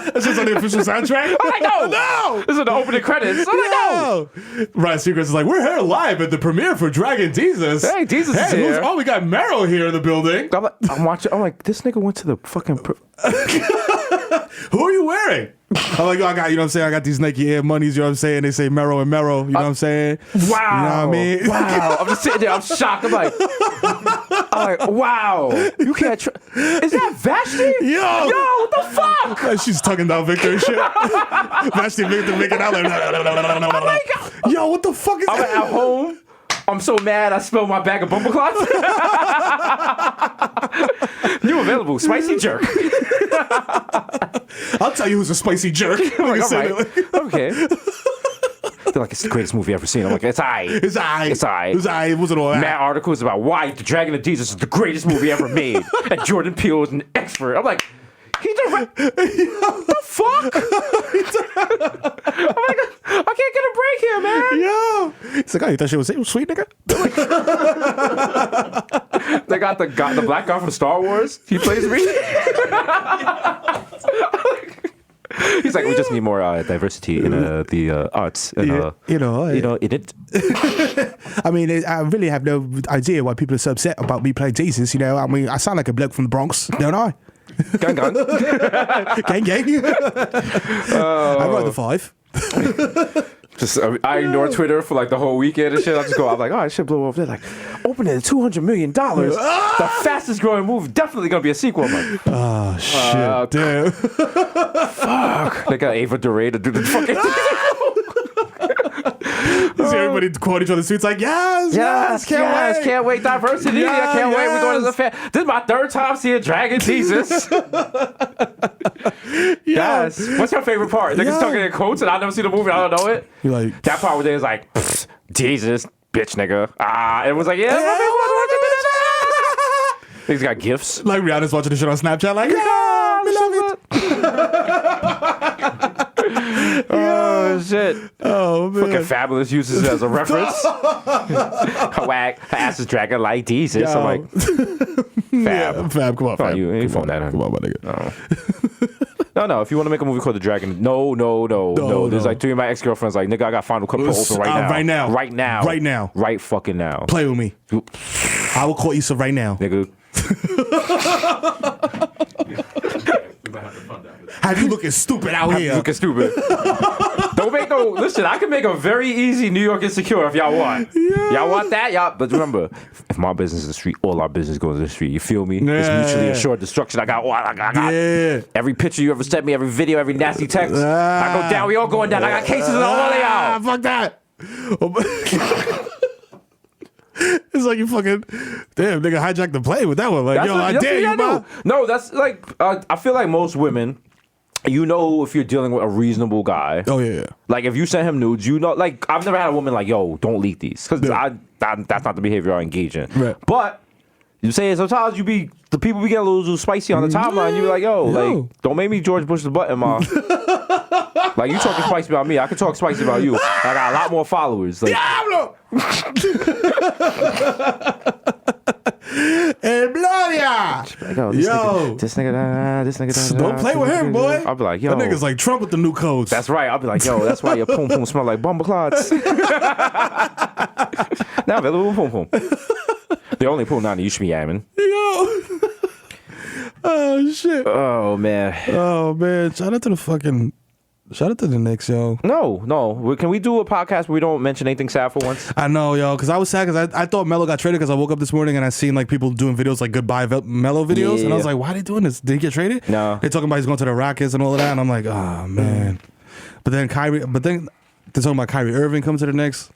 That's just on the official soundtrack? I'm like, no. This is the opening credits. I'm like, no. Ryan Seacrest is like, we're here live at the premiere for Dragon Jesus. Hey, Jesus is here. We got Mero here in the building. I'm watching. I'm like, this nigga went to the fucking. Who are you wearing? I'm like, I got, you know what I'm saying? I got these Nike Air Moneys, you know what I'm saying? They say Mero and Mero, you know what I'm saying? Wow. You know what I mean? Wow. I'm just sitting there, I'm shocked. I'm like, wow. You can't is that Vashti? Yo, what the fuck? She's tugging down Victor and shit. Vashti and Victor making out like, yo, what the fuck is I'm that? at home. I'm so mad I spilled my bag of Bumbaclots. New available, spicy jerk. I'll tell you who's a spicy jerk. Like, all right. Okay. They're like, it's the greatest movie I've ever seen. I'm like, it's aight. It's aight. It's aight. It wasn't all that. Mad articles about why The Dragon of Jesus is the greatest movie ever made. And Jordan Peele is an expert. I'm like, he directed. What the fuck? I'm like, I can't get a break here, man. Yo. He's like, oh, you thought she was sweet, nigga? They got the black guy from Star Wars. He plays me. He's like, we just need more diversity in the arts. And, in it. I mean, I really have no idea why people are so upset about me playing Jesus. You know, I mean, I sound like a bloke from the Bronx, don't I? Gang, gang. Gang, gang. I wrote the 5. Just I ignore Twitter for like the whole weekend and shit. I just go, I'm like, oh, I should blow up. They're like, opening at $200 million. The fastest growing movie. Definitely gonna be a sequel. I'm like, oh shit, dude. Fuck. They got Ava DuVernay to do the fucking. See everybody quote each other. It's like, yes, can't wait. Diversity. I can't wait. We're going to the fair. This is my 3rd time seeing Dragon Jesus. Yes. What's your favorite part? Niggas talking in quotes and I never see the movie. I don't know it. You're like, that part where they was like, Jesus, bitch, nigga. It was like, yeah. Niggas got gifts. Like Rihanna's watching the shit on Snapchat. Like, yeah, we love it. Oh shit! Oh man! Fucking Fabulous uses it as a reference. Her ass is dragging like Jesus. I'm like, Fab, Fab, come on, Fab. You ain't phone that. Come on, my nigga. No. If you want to make a movie called The Dragon, no. There's like 3 of my ex-girlfriends like, nigga, I got Final Cut Pro open right now. Right now. Right fucking now. Play with me. I will call Issa right now, nigga. Have you looking stupid out here? Looking stupid. Don't make no. Listen, I can make a very easy New York Insecure if y'all want. Yeah. Y'all want that? Y'all. But remember, if my business is the street, all our business goes to the street. You feel me? Yeah. It's mutually assured destruction. I got every picture you ever sent me, every video, every nasty text. I go down. We all going down. I got cases on all of y'all. Fuck that. It's like you fucking damn nigga hijacked the plane with that one. Like, that's yo, I dare you, bro. No, that's like I feel like most women, you know, if you're dealing with a reasonable guy. Oh yeah. Like if you send him nudes, you know, like I've never had a woman like, yo, don't leak these, because that's not the behavior I engage in. Right. But you say sometimes the people be getting a little spicy on the timeline. You be like, yo, like don't make me George Bush the button, ma. Like you talking spicy about me, I can talk spicy about you. I got a lot more followers. Like, Diablo! El Gloria! Like, yo, this nigga. Don't play with him, boy. I'll be like, yo. That nigga's like Trump with the new codes. That's right. I'll be like, yo, that's why your pum pum smell like Bumbaclots. Now available pum pum. The only pum now you should be yamming. Yo. Oh shit. Oh man. Shout out to the Knicks, yo. No. Can we do a podcast where we don't mention anything sad for once? I know, yo, because I was sad because I thought Melo got traded because I woke up this morning and I seen like people doing videos like goodbye Melo videos. Yeah. And I was like, why are they doing this? Did he get traded? No. They're talking about he's going to the Rockets and all of that. And I'm like, oh, man. But then they're talking about Kyrie Irving coming to the Knicks.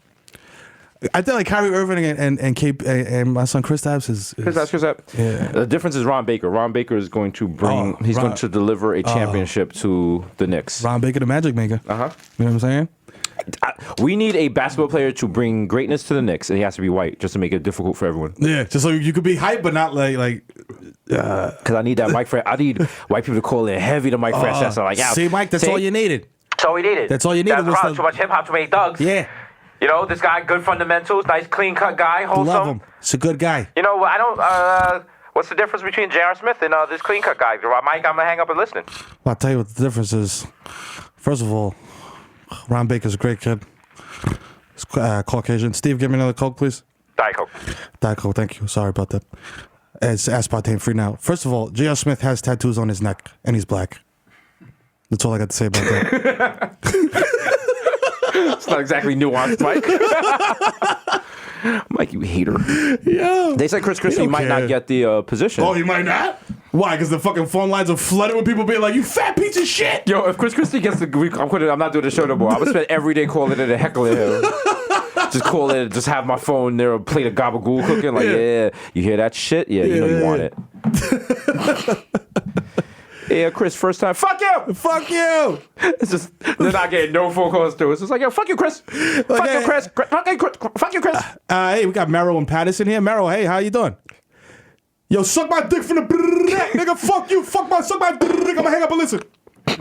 I think like Kyrie Irving and my son Kristaps is Kristaps. Yeah. The difference is Ron Baker. Ron Baker is going to going to deliver a championship to the Knicks. Ron Baker, the Magic Maker. You know what I'm saying? We need a basketball player to bring greatness to the Knicks, and he has to be white just to make it difficult for everyone. Yeah, just so you could be hype, but not like. Because I need that Mike Fresh. I need white people to call in heavy to Mike Fresh. Like, yeah, see, Mike, that's all you needed. That's all we needed. That's all you needed. Too much hip hop, too many thugs. Yeah. You know, this guy, good fundamentals, nice clean cut guy, wholesome. Love him. It's a good guy. You know, I don't. What's the difference between J.R. Smith and this clean cut guy? Mike, I'm gonna hang up and listen. Well, I'll tell you what the difference is. First of all, Ron Baker's a great kid. He's Caucasian. Steve, give me another Coke, please. Diet Coke. Diet Coke, thank you. Sorry about that. It's aspartame free now. First of all, J.R. Smith has tattoos on his neck, and he's black. That's all I got to say about that. It's not exactly nuanced, Mike. Mike, you hater. Yeah. They said Chris Christie might not get the position. Oh, he might not? Why? Because the fucking phone lines are flooded with people being like, you fat piece of shit. Yo, if Chris Christie gets the... I'm not doing the show no more. I'm going to spend every day calling it and heckling him. Just call it, just have my phone there, a plate of gabagool cooking. Like, yeah, you hear that shit? Yeah, you know you want it. Yeah, Chris, first time. Fuck you! Fuck you! It's just, they're not getting no phone calls through. It's just like, yo, fuck you, Chris. Fuck you, Chris. Fuck you, Chris. Hey, we got Mero and Patterson here. Mero, hey, how you doing? Yo, suck my dick from the nigga, fuck you, suck my dick. I'm gonna hang up and listen. I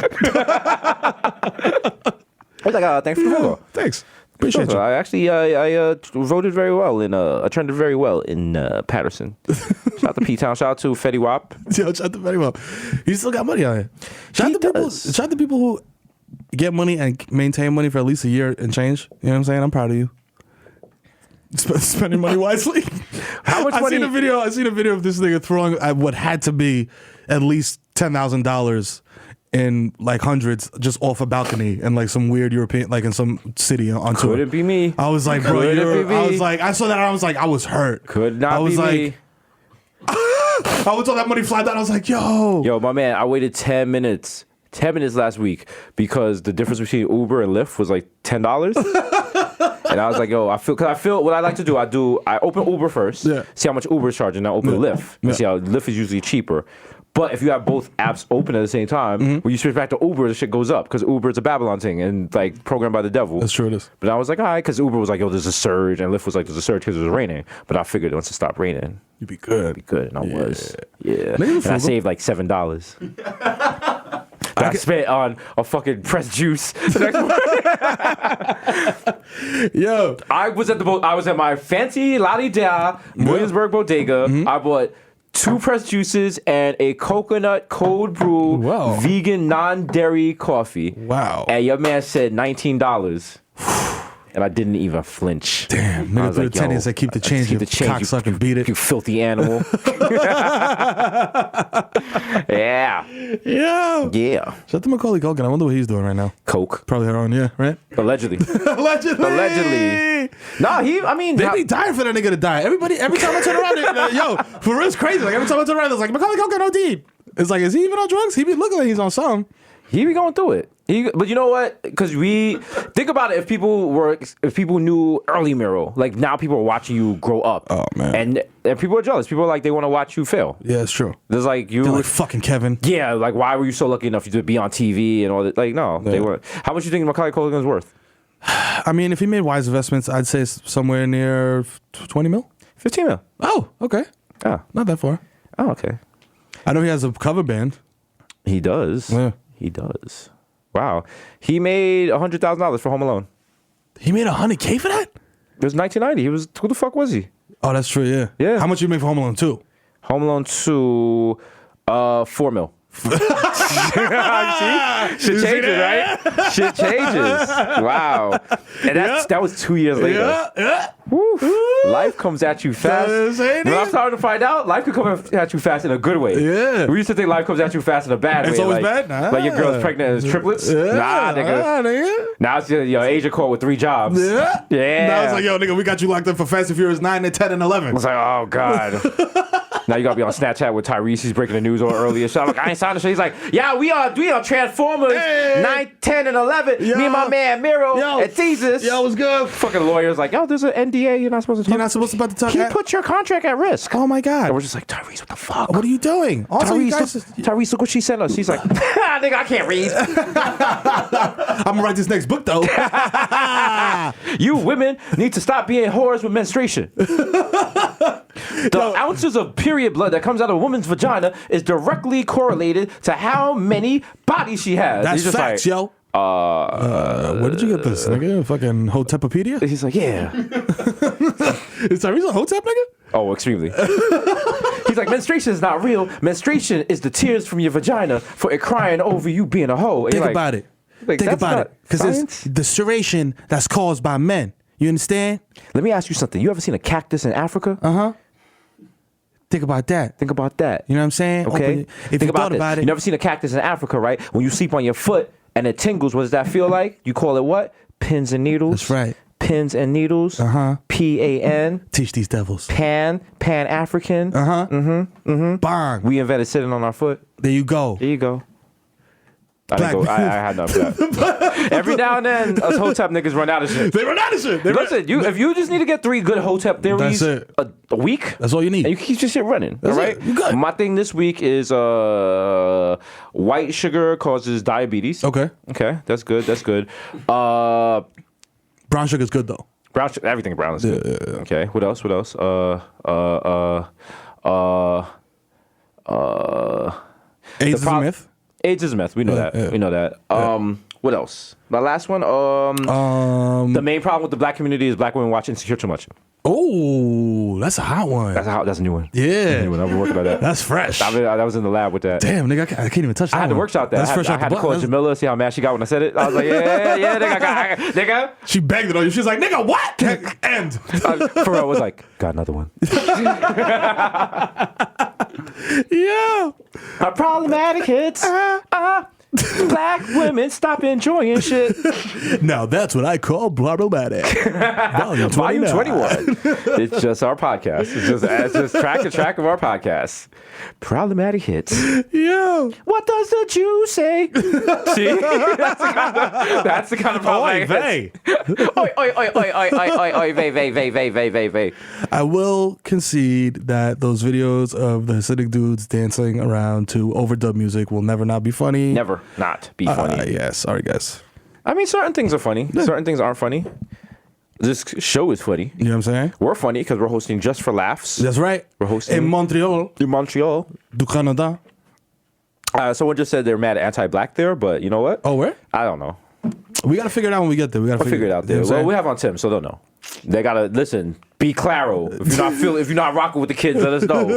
was like, thanks for the phone call. Thanks. Appreciate you. I actually I voted very well I trended very well in Patterson. Shout out to P-Town. Shout out to Fetty Wap. Yo, shout out to Fetty Wap. He still got money on it. Shout out to people who get money and maintain money for at least a year and change. You know what I'm saying? I'm proud of you. Spending money wisely. How much money? I seen a video of this nigga throwing what had to be at least $10,000 in like hundreds just off a balcony in like some weird European, like in some city on tour. Could it be me? I was like, bro, I saw that. I was like, I was hurt. Could not be me. I was all that money fly down. I was like, yo, my man, I waited 10 minutes. 10 minutes last week because the difference between Uber and Lyft was like $10. And I was like, yo, I feel what I like to do. I open Uber first, see how much Uber is charging. I open Lyft, see how Lyft is usually cheaper. But if you have both apps open at the same time, when you switch back to Uber, the shit goes up because Uber is a Babylon thing and like programmed by the devil. That's true, it is. But I was like, all right, because Uber was like, yo, there's a surge, and Lyft was like, there's a surge because it was raining. But I figured once it stopped raining, you'd be good. I'd be good, and I was. Yeah. And I saved like $7. That I spent on a fucking pressed juice the next morning. Yo, I was at my fancy la-di-da Williamsburg bodega. I bought 2 pressed juices and a coconut cold brew vegan non-dairy coffee. Wow. And your man said $19. And I didn't even flinch. Damn, nigga, through the tennies, I keep the change. Keep the change. Cocksucker, beat it. You filthy animal. Yeah. Yeah. Yeah. Shout out to Macaulay Culkin. I wonder what he's doing right now. Coke. Probably heroin, yeah, right? Allegedly. Allegedly. Nah, they be dying for that nigga to die. Every time I turn around, yo, for real, it's crazy. Like every time I turn around, it's like Macaulay Culkin OD. It's like, is he even on drugs? He be looking like he's on something. He be going through it. But you know what? Because we think about it. If people knew early Mero, like now people are watching you grow up. Oh man. And people are jealous. People are like, they want to watch you fail. Yeah, it's true. There's like They're like fucking Kevin. Yeah, like why were you so lucky enough to be on TV and all that? Like no, they weren't. How much you think Macaulay Culkin's worth? I mean, if he made wise investments, I'd say somewhere near 20 mil. 15 mil. Oh, okay. Ah, not that far. Oh, okay. I know he has a cover band. He does. Yeah. He does. Wow. He made $100,000 for Home Alone. He made $100K for that? It was 1990. Who the fuck was he? Oh, that's true, yeah. Yeah. How much you make for Home Alone 2? Home Alone 2, $4 mil. See? Shit changes, right? Shit changes. Wow. And that was 2 years later. Yeah. Life comes at you fast. When I'm starting to find out, life can come at you fast in a good way. Yeah. We used to think life comes at you fast in a bad way. It's always bad? Nah. Like your girl's pregnant and triplets? Yeah. Nah, nigga. Now it's your agent call with 3 jobs. Yeah. Yeah. Now it's like, yo, nigga, we got you locked up for Fast and Furious 9 and 10 and 11. It's like, oh, God. Now you gotta be on Snapchat with Tyrese. He's breaking the news on earlier. So I'm like, I ain't signed the shit. He's like, yeah, we on Transformers 9, 10, and 11. Yo. Me and my man Mero and Desus. Yo, what's good? Fucking lawyers like, yo, there's an NDA. You're not supposed to talk. You're not supposed to talk. He put your contract at risk. Oh my God. And we're just like, Tyrese, what the fuck? What are you doing? Also, Tyrese, look what she sent us. She's like, nigga, I can't read. I'm gonna write this next book though. You women need to stop being whores with menstruation. The ounces of period blood that comes out of a woman's vagina is directly correlated to how many bodies she has. That's just facts, like, yo. Where did you get this, nigga? Fucking Hotepopedia? He's like, yeah. Is Tyrese a Hotep, nigga? Oh, extremely. He's like, menstruation is not real. Menstruation is the tears from your vagina for it crying over you being a hoe. Think about it. Like, Think about it. Because it's the serration that's caused by men. You understand? Let me ask you something. You ever seen a cactus in Africa? Uh-huh. Think about that. Think about that. You know what I'm saying? Okay. If you thought about it. You never seen a cactus in Africa, right? When you sleep on your foot and it tingles, what does that feel like? You call it what? Pins and needles. That's right. Pins and needles. Uh-huh. PAN. Teach these devils. Pan-African. Uh-huh. Mm-hmm. Mm-hmm. Bang. We invented sitting on our foot. There you go. There you go. I had none of that. Every now and then, us Hotep niggas run out of shit. They run out of shit. Listen, if you just need to get 3 good Hotep theories a week, that's all you need. And you keep your shit running. That's all right? You good. My thing this week is white sugar causes diabetes. Okay. Okay, that's good. That's good. Brown sugar's good though. Brown sugar, everything brown is good. Yeah. Okay. What else? AIDS is a myth. AIDS is a myth. We know that. Yeah. We know that. What else? My last one. The main problem with the black community is black women watch Insecure too much. Oh, that's a hot one. That's a new one. Yeah. I've been working on that. That's fresh. I was in the lab with that. Damn, nigga, I can't even touch that. I had to one. workshop that. That's fresh I out had the to call butt. Jamila, see how mad she got when I said it. I was like, yeah, nigga. She begged it on you. She was like, nigga, what? End. For real, I was like, got another one. Yeah. Our problematic hits. Black women stop enjoying shit. Now that's what I call problematic. Volume 21. It's just our podcast. It's just track of our podcast. Problematic hits. Yeah. What does the Jew say? See? That's the kind of problematic hits. Oi. I will concede that those videos of the Hasidic dudes dancing around to overdub music will never not be funny. Never not be funny. Yeah, sorry guys. I mean, certain things are funny. Certain things aren't funny. This show is funny. You know what I'm saying? We're funny because we're hosting Just for Laughs. That's right. We're hosting in Montreal. Du Canada. Someone just said they're mad anti-black there, but you know what? Oh, where? I don't know. We got to figure it out when we get there. We'll figure it out there. Well, we have on Tim, so they'll know. They gotta listen. Be claro. If you're not rocking with the kids, let us know. We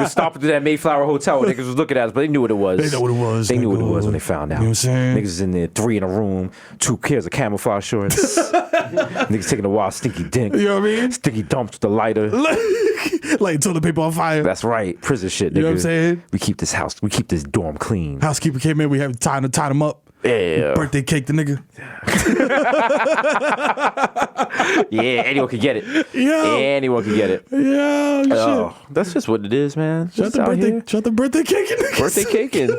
were stopping to that Mayflower Hotel where niggas was looking at us, but they knew what it was. They know what it was. They knew what it was when they found out. You know what I'm saying? Niggas is in there, 3 in a room, 2 pairs of camouflage shorts. Niggas taking a wild stinky dink. You know what I mean? Stinky dumps with the lighter. Like toilet paper on fire. That's right. Prison shit, nigga. You know what I'm saying? We keep this dorm clean. Housekeeper came in, we have tied him up. Yeah. Birthday cake, the nigga. Yeah, anyone can get it. Yo. Anyone can get it. Yeah, Oh, that's just what it is, man. Shut the birthday cake in. Birthday caking.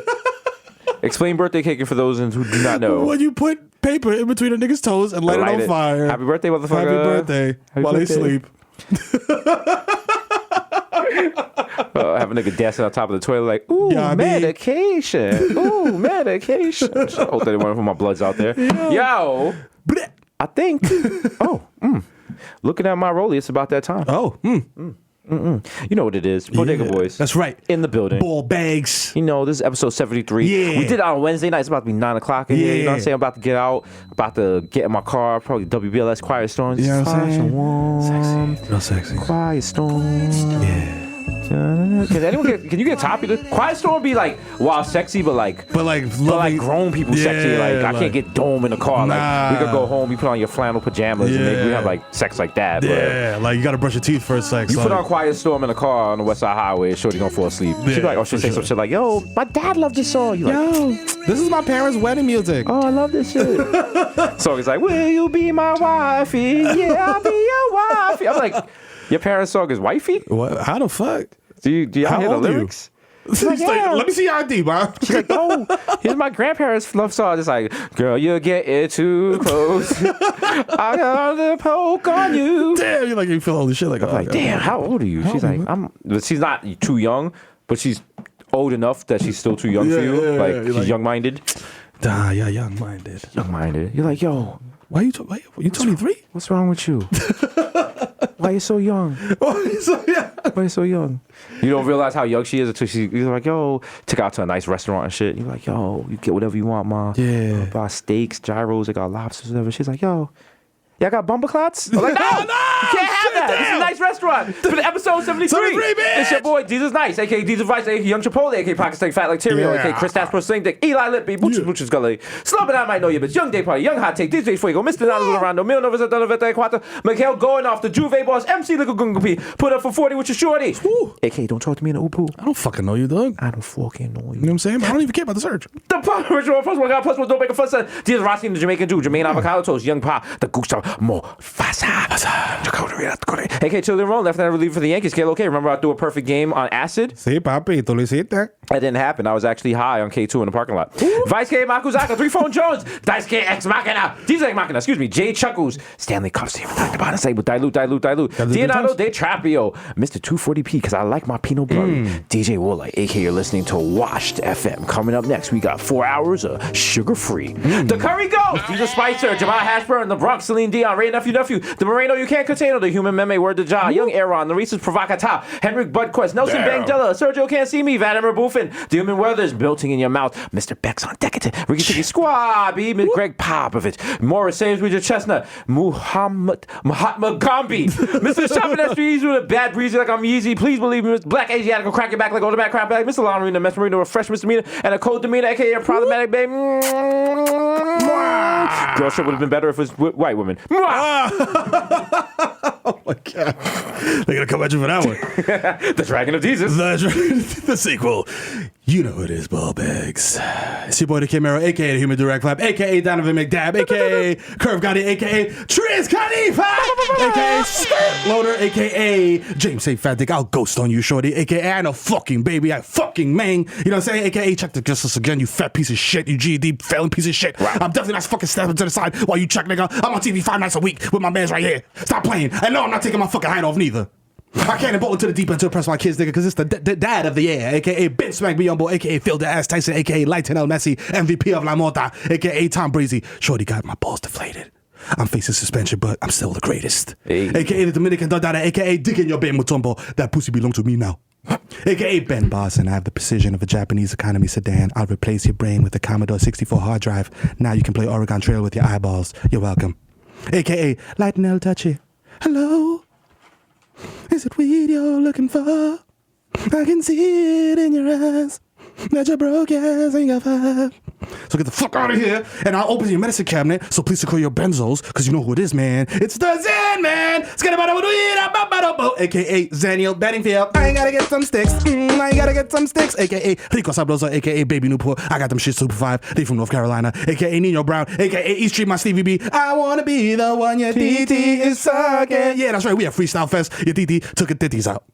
Explain birthday caking for those who do not know. When you put paper in between a nigga's toes and light it on fire. Happy birthday, motherfucker. Happy birthday. While they sleep. Have a nigga dancing on top of the toilet like, ooh, yeah, medication. Ooh, medication. I hope that one of my bloods out there. Yo, I think. Looking at my rollie, it's about that time. You know what it is. Bodega Boys. That's right. In the building. Ball bags. You know, this is episode 73. Yeah. We did it on Wednesday night. It's about to be 9 o'clock in here. You know what I'm saying? I'm about to get out. About to get in my car. Probably WBLS Quiet Storm. You know what I'm saying? Warm, sexy. Real sexy. Quiet Storm. Yeah. Can you get topic? Quiet Storm be like wild sexy, but like grown people sexy. Like I can't get dome in the car. Nah. Like we could go home. You put on your flannel pajamas and we have like sex like that. Yeah, but like you gotta brush your teeth first. Like you put on Quiet Storm in the car on the West Side Highway. Shorty gonna fall asleep. Yeah, She'll be like, she'll say some shit like, "Yo, my dad loved this song." You like, yo, this is my parents' wedding music. Oh, I love this shit. Song is like, "Will you be my wifey? Yeah, I'll be your wifey." I'm like, your parents' song is wifey? What? How the fuck? Do y'all hear the lyrics? She's like, let me see your ID, man. She's like, oh, here's my grandparents' love song. It's like, girl, you're getting too close. I got to poke on you. Damn, you feel all this shit. Like, I'm like, damn, how old are you? She's like, but she's not too young, but she's old enough that she's still too young for you. Like, she's young-minded. Yeah, young-minded. Young-minded. You're like, yo. Why you 23? What's wrong with you? Why you so young? Why you so young? You don't realize how young she is until you're like, yo, take her out to a nice restaurant and shit. You're like, yo, you get whatever you want, ma. Yeah. Buy steaks, gyros, they got lobsters, whatever. She's like, yo, y'all got Bumbaclots? I'm like, no, you can't have that. This is a nice restaurant. For the episode 73. 73, bitch. It's your boy, Jesus Nice, a.k.a. Jesus Vice, a.k.a. Young Chipotle, a.k.a. Pakistan Fat like Tyrio, a.k.a. Chris Tasper, Sling Dick, Eli Lippy, Buchas Gully, Slub and I might know you, but Young Day Party, Young Hot Take, DJ Fuego, Mr. Nanos Orlando, Mil Novas at Donoveta Quata, Miguel going off the Juve boss, MC Little Gungapi, put up for 40 with your shorty. A.k.a. don't talk to me in the Upu. I don't fucking know you, dog. I don't fucking know you. You know what I'm saying? I don't even care about the search. The Power Ritual, plus one, don't make a fuss. Jesus Rossi, the Jamaican Jew, Jermaine Avocado Toast, Young Pa, the Gusta, Mo, Fasa, A.k.a. Children Roll, left-handed reliever for the Yankees, K.L.O.K. Remember I threw a perfect game on acid? Sí, papi, tú lo hiciste. That didn't happen. I was actually high on K2 in the parking lot. Vice K. Makuzaka, 3 Phone Jones, Dice K. X Machina, DJ Machina, excuse me, Jay Chuckles, Stanley Cups, with Dilute, Leonardo De Trapio, Mr. 240p, because I like my Pinot Blanc, DJ Woolite, a.k.a. you're listening to Washed FM. Coming up next, we got 4 hours of sugar-free. The Curry Ghost, Desus Spicer, Jamal Hashburn, the Bronx, Celine Dion, Ray, nephew, the Moreno, you can't contain the human meme, word to John, Young Aaron, the Reese's Provocata, Henrik Budquest, Nelson Bangdella, Sergio Can't See Me, Vladimir Buffin, the Human Weathers, Belting in Your Mouth, Mr. Beck's on Decadent, Ricky Ticky Squabby, Greg Popovich, Morris Saves Richard Chestnut, Mahatma Gandhi, Mr. Shopping at Streets with a bad breezy like I'm Yeezy, please believe me, Mr. Black Asiatic will crack your back like old man crap back, Mr. Lamarina, Mr. Marino, a fresh misdemeanor, and a cold demeanor, aka a problematic babe. Girl shit would have been better if it was white women. Oh my god. They're gonna come at you for that one. The Dragon of Jesus. The sequel. You know who it is, ball bags. It's your boy, the Mero, aka the Human Direct Clap, aka Donovan McDab, aka Curve Gotti, aka Triz Khalifa, aka Skirt Loader, aka James St. Fat Dick, I'll ghost on you, shorty, aka I know fucking baby, I fucking mang, you know what I'm saying, aka check the justice again, you fat piece of shit, you GED failing piece of shit. Right. I'm definitely not fucking stepping to the side while you check, nigga. I'm on TV 5 nights a week with my mans right here. Stop playing. And no, I'm not taking my fucking hat off neither. I can't bolt into the deep end to impress my kids, nigga, because it's the dad of the year, aka Ben Smack Beyond, aka Phil the Ass Tyson, aka Lionel Messi, MVP of La Mota, aka Tom Brady. Shorty got my balls deflated. I'm facing suspension, but I'm still the greatest. Hey. Aka the Dominican Dada, aka Dick in your Ben Mutombo. That pussy belongs to me now. AKA Ben Boston, I have the precision of a Japanese economy sedan. I'll replace your brain with a Commodore 64 hard drive. Now you can play Oregon Trail with your eyeballs. You're welcome. AKA Lightning Touchy. Hello? Is it weed you're looking for? I can see it in your eyes. That you're broke ass ain't got five. So get the fuck out of here, and I'll open your medicine cabinet, so please secure your benzos, because you know who it is, man. It's the Zen Man! AKA Zaniel Bedingfield. I ain't gotta get some sticks. I ain't gotta get some sticks. AKA Rico Sabrosa, AKA Baby Newport. I got them shit Super 5. They from North Carolina. AKA Nino Brown. AKA East Street, my Stevie B. I wanna be the one your TT is sucking. Yeah, that's right. We have Freestyle Fest. Your TT took her titties out.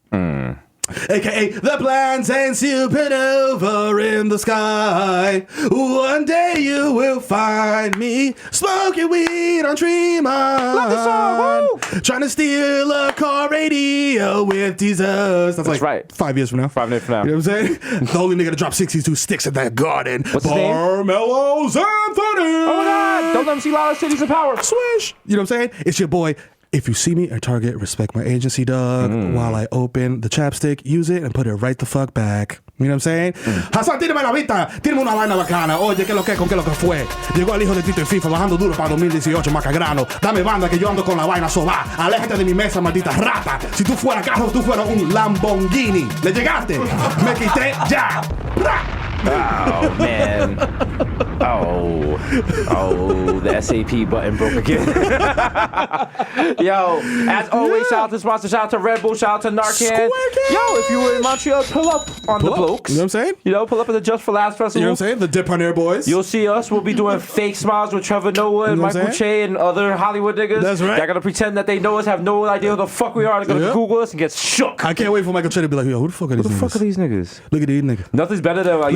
AKA the plans and supernova in the sky. One day you will find me smoking weed on Tremont. Love the song, woo! Trying to steal a car radio with Desus. That's like right. 5 years from now. 5 years from now. You know what I'm saying? The only nigga to drop 62 sticks at that garden. What's his name? Barmelos Anthony. Oh my God! Don't let him see Lala Cities of Power. Swish. You know what I'm saying? It's your boy. If you see me at Target, respect my agency, dog. While I open the chapstick, use it and put it right the fuck back. You know what I'm saying? Hasan, tírame la vista. Tírame una vaina bacana. Oye, ¿qué lo que? ¿Con qué lo que fue? Llegó el hijo de Tito y FIFA bajando duro para 2018, macagrano. Dame banda que yo ando con la vaina soba. Aléjate de mi mesa, maldita rata. Si tú fueras carro, tú fueras un Lamborghini. ¿Le llegaste? Me quité ya. Oh, man. Oh, the SAP button broke again. Yo, as always, shout out to sponsor, shout out to Red Bull, shout out to Narcan. Yo, if you were in Montreal, pull up on the Blokes. You know what I'm saying? You know, pull up at the Just for Laughs Festival. You know what I'm saying? The Dip on Air Boys. You'll see us. We'll be doing fake smiles with Trevor Noah and Michael Che and other Hollywood niggas. That's right. They're going to pretend that they know us, have no idea who the fuck we are. They're going to Google us and get shook. I can't wait for Michael Che to be like, yo, who the fuck are these niggas? Who the fuck are these niggas? Look at these niggas. Nothing's better than I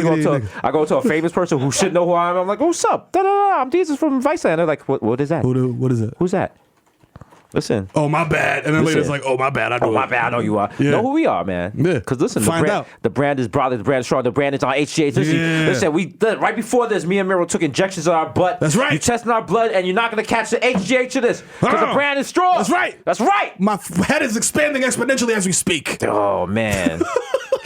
go to a famous person who should know who I am. I'm like, oh, what's up? I'm Jesus from Viceland. They're like, what is that? What is it? Who's that? Listen. Oh, my bad. And then later it's like, oh, my bad. My bad. I know you are. Yeah. Know who we are, man. Yeah. Because listen, Find the brand is broad, the brand is strong, the brand is on HGH. Listen, right before this, me and Mero took injections on our butt. That's right. You testing our blood, and you're not going to catch the HGH of this. Because the brand is strong. That's right. That's right. My head is expanding exponentially as we speak. Oh, man.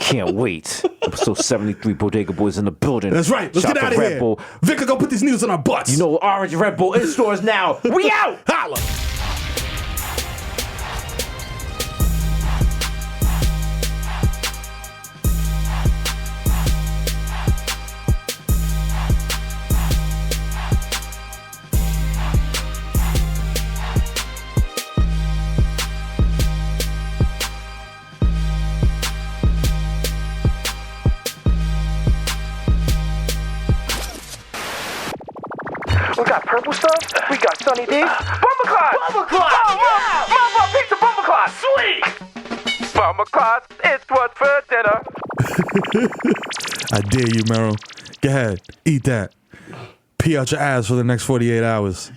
Can't wait. Episode 73, Bodega Boys in the building. That's right. Let's get out of here. Bull. Victor, go put these news on our butts. You know, Orange Red Bull in stores now. We out. Holla. We got purple stuff. We got Sunny D. Bumbaclots! Bumbaclots! Mama, pizza Bumbaclots! Sweet! Bumbaclots, it's what's for dinner. I dare you, Mero. Go ahead. Eat that. Pee out your ass for the next 48 hours.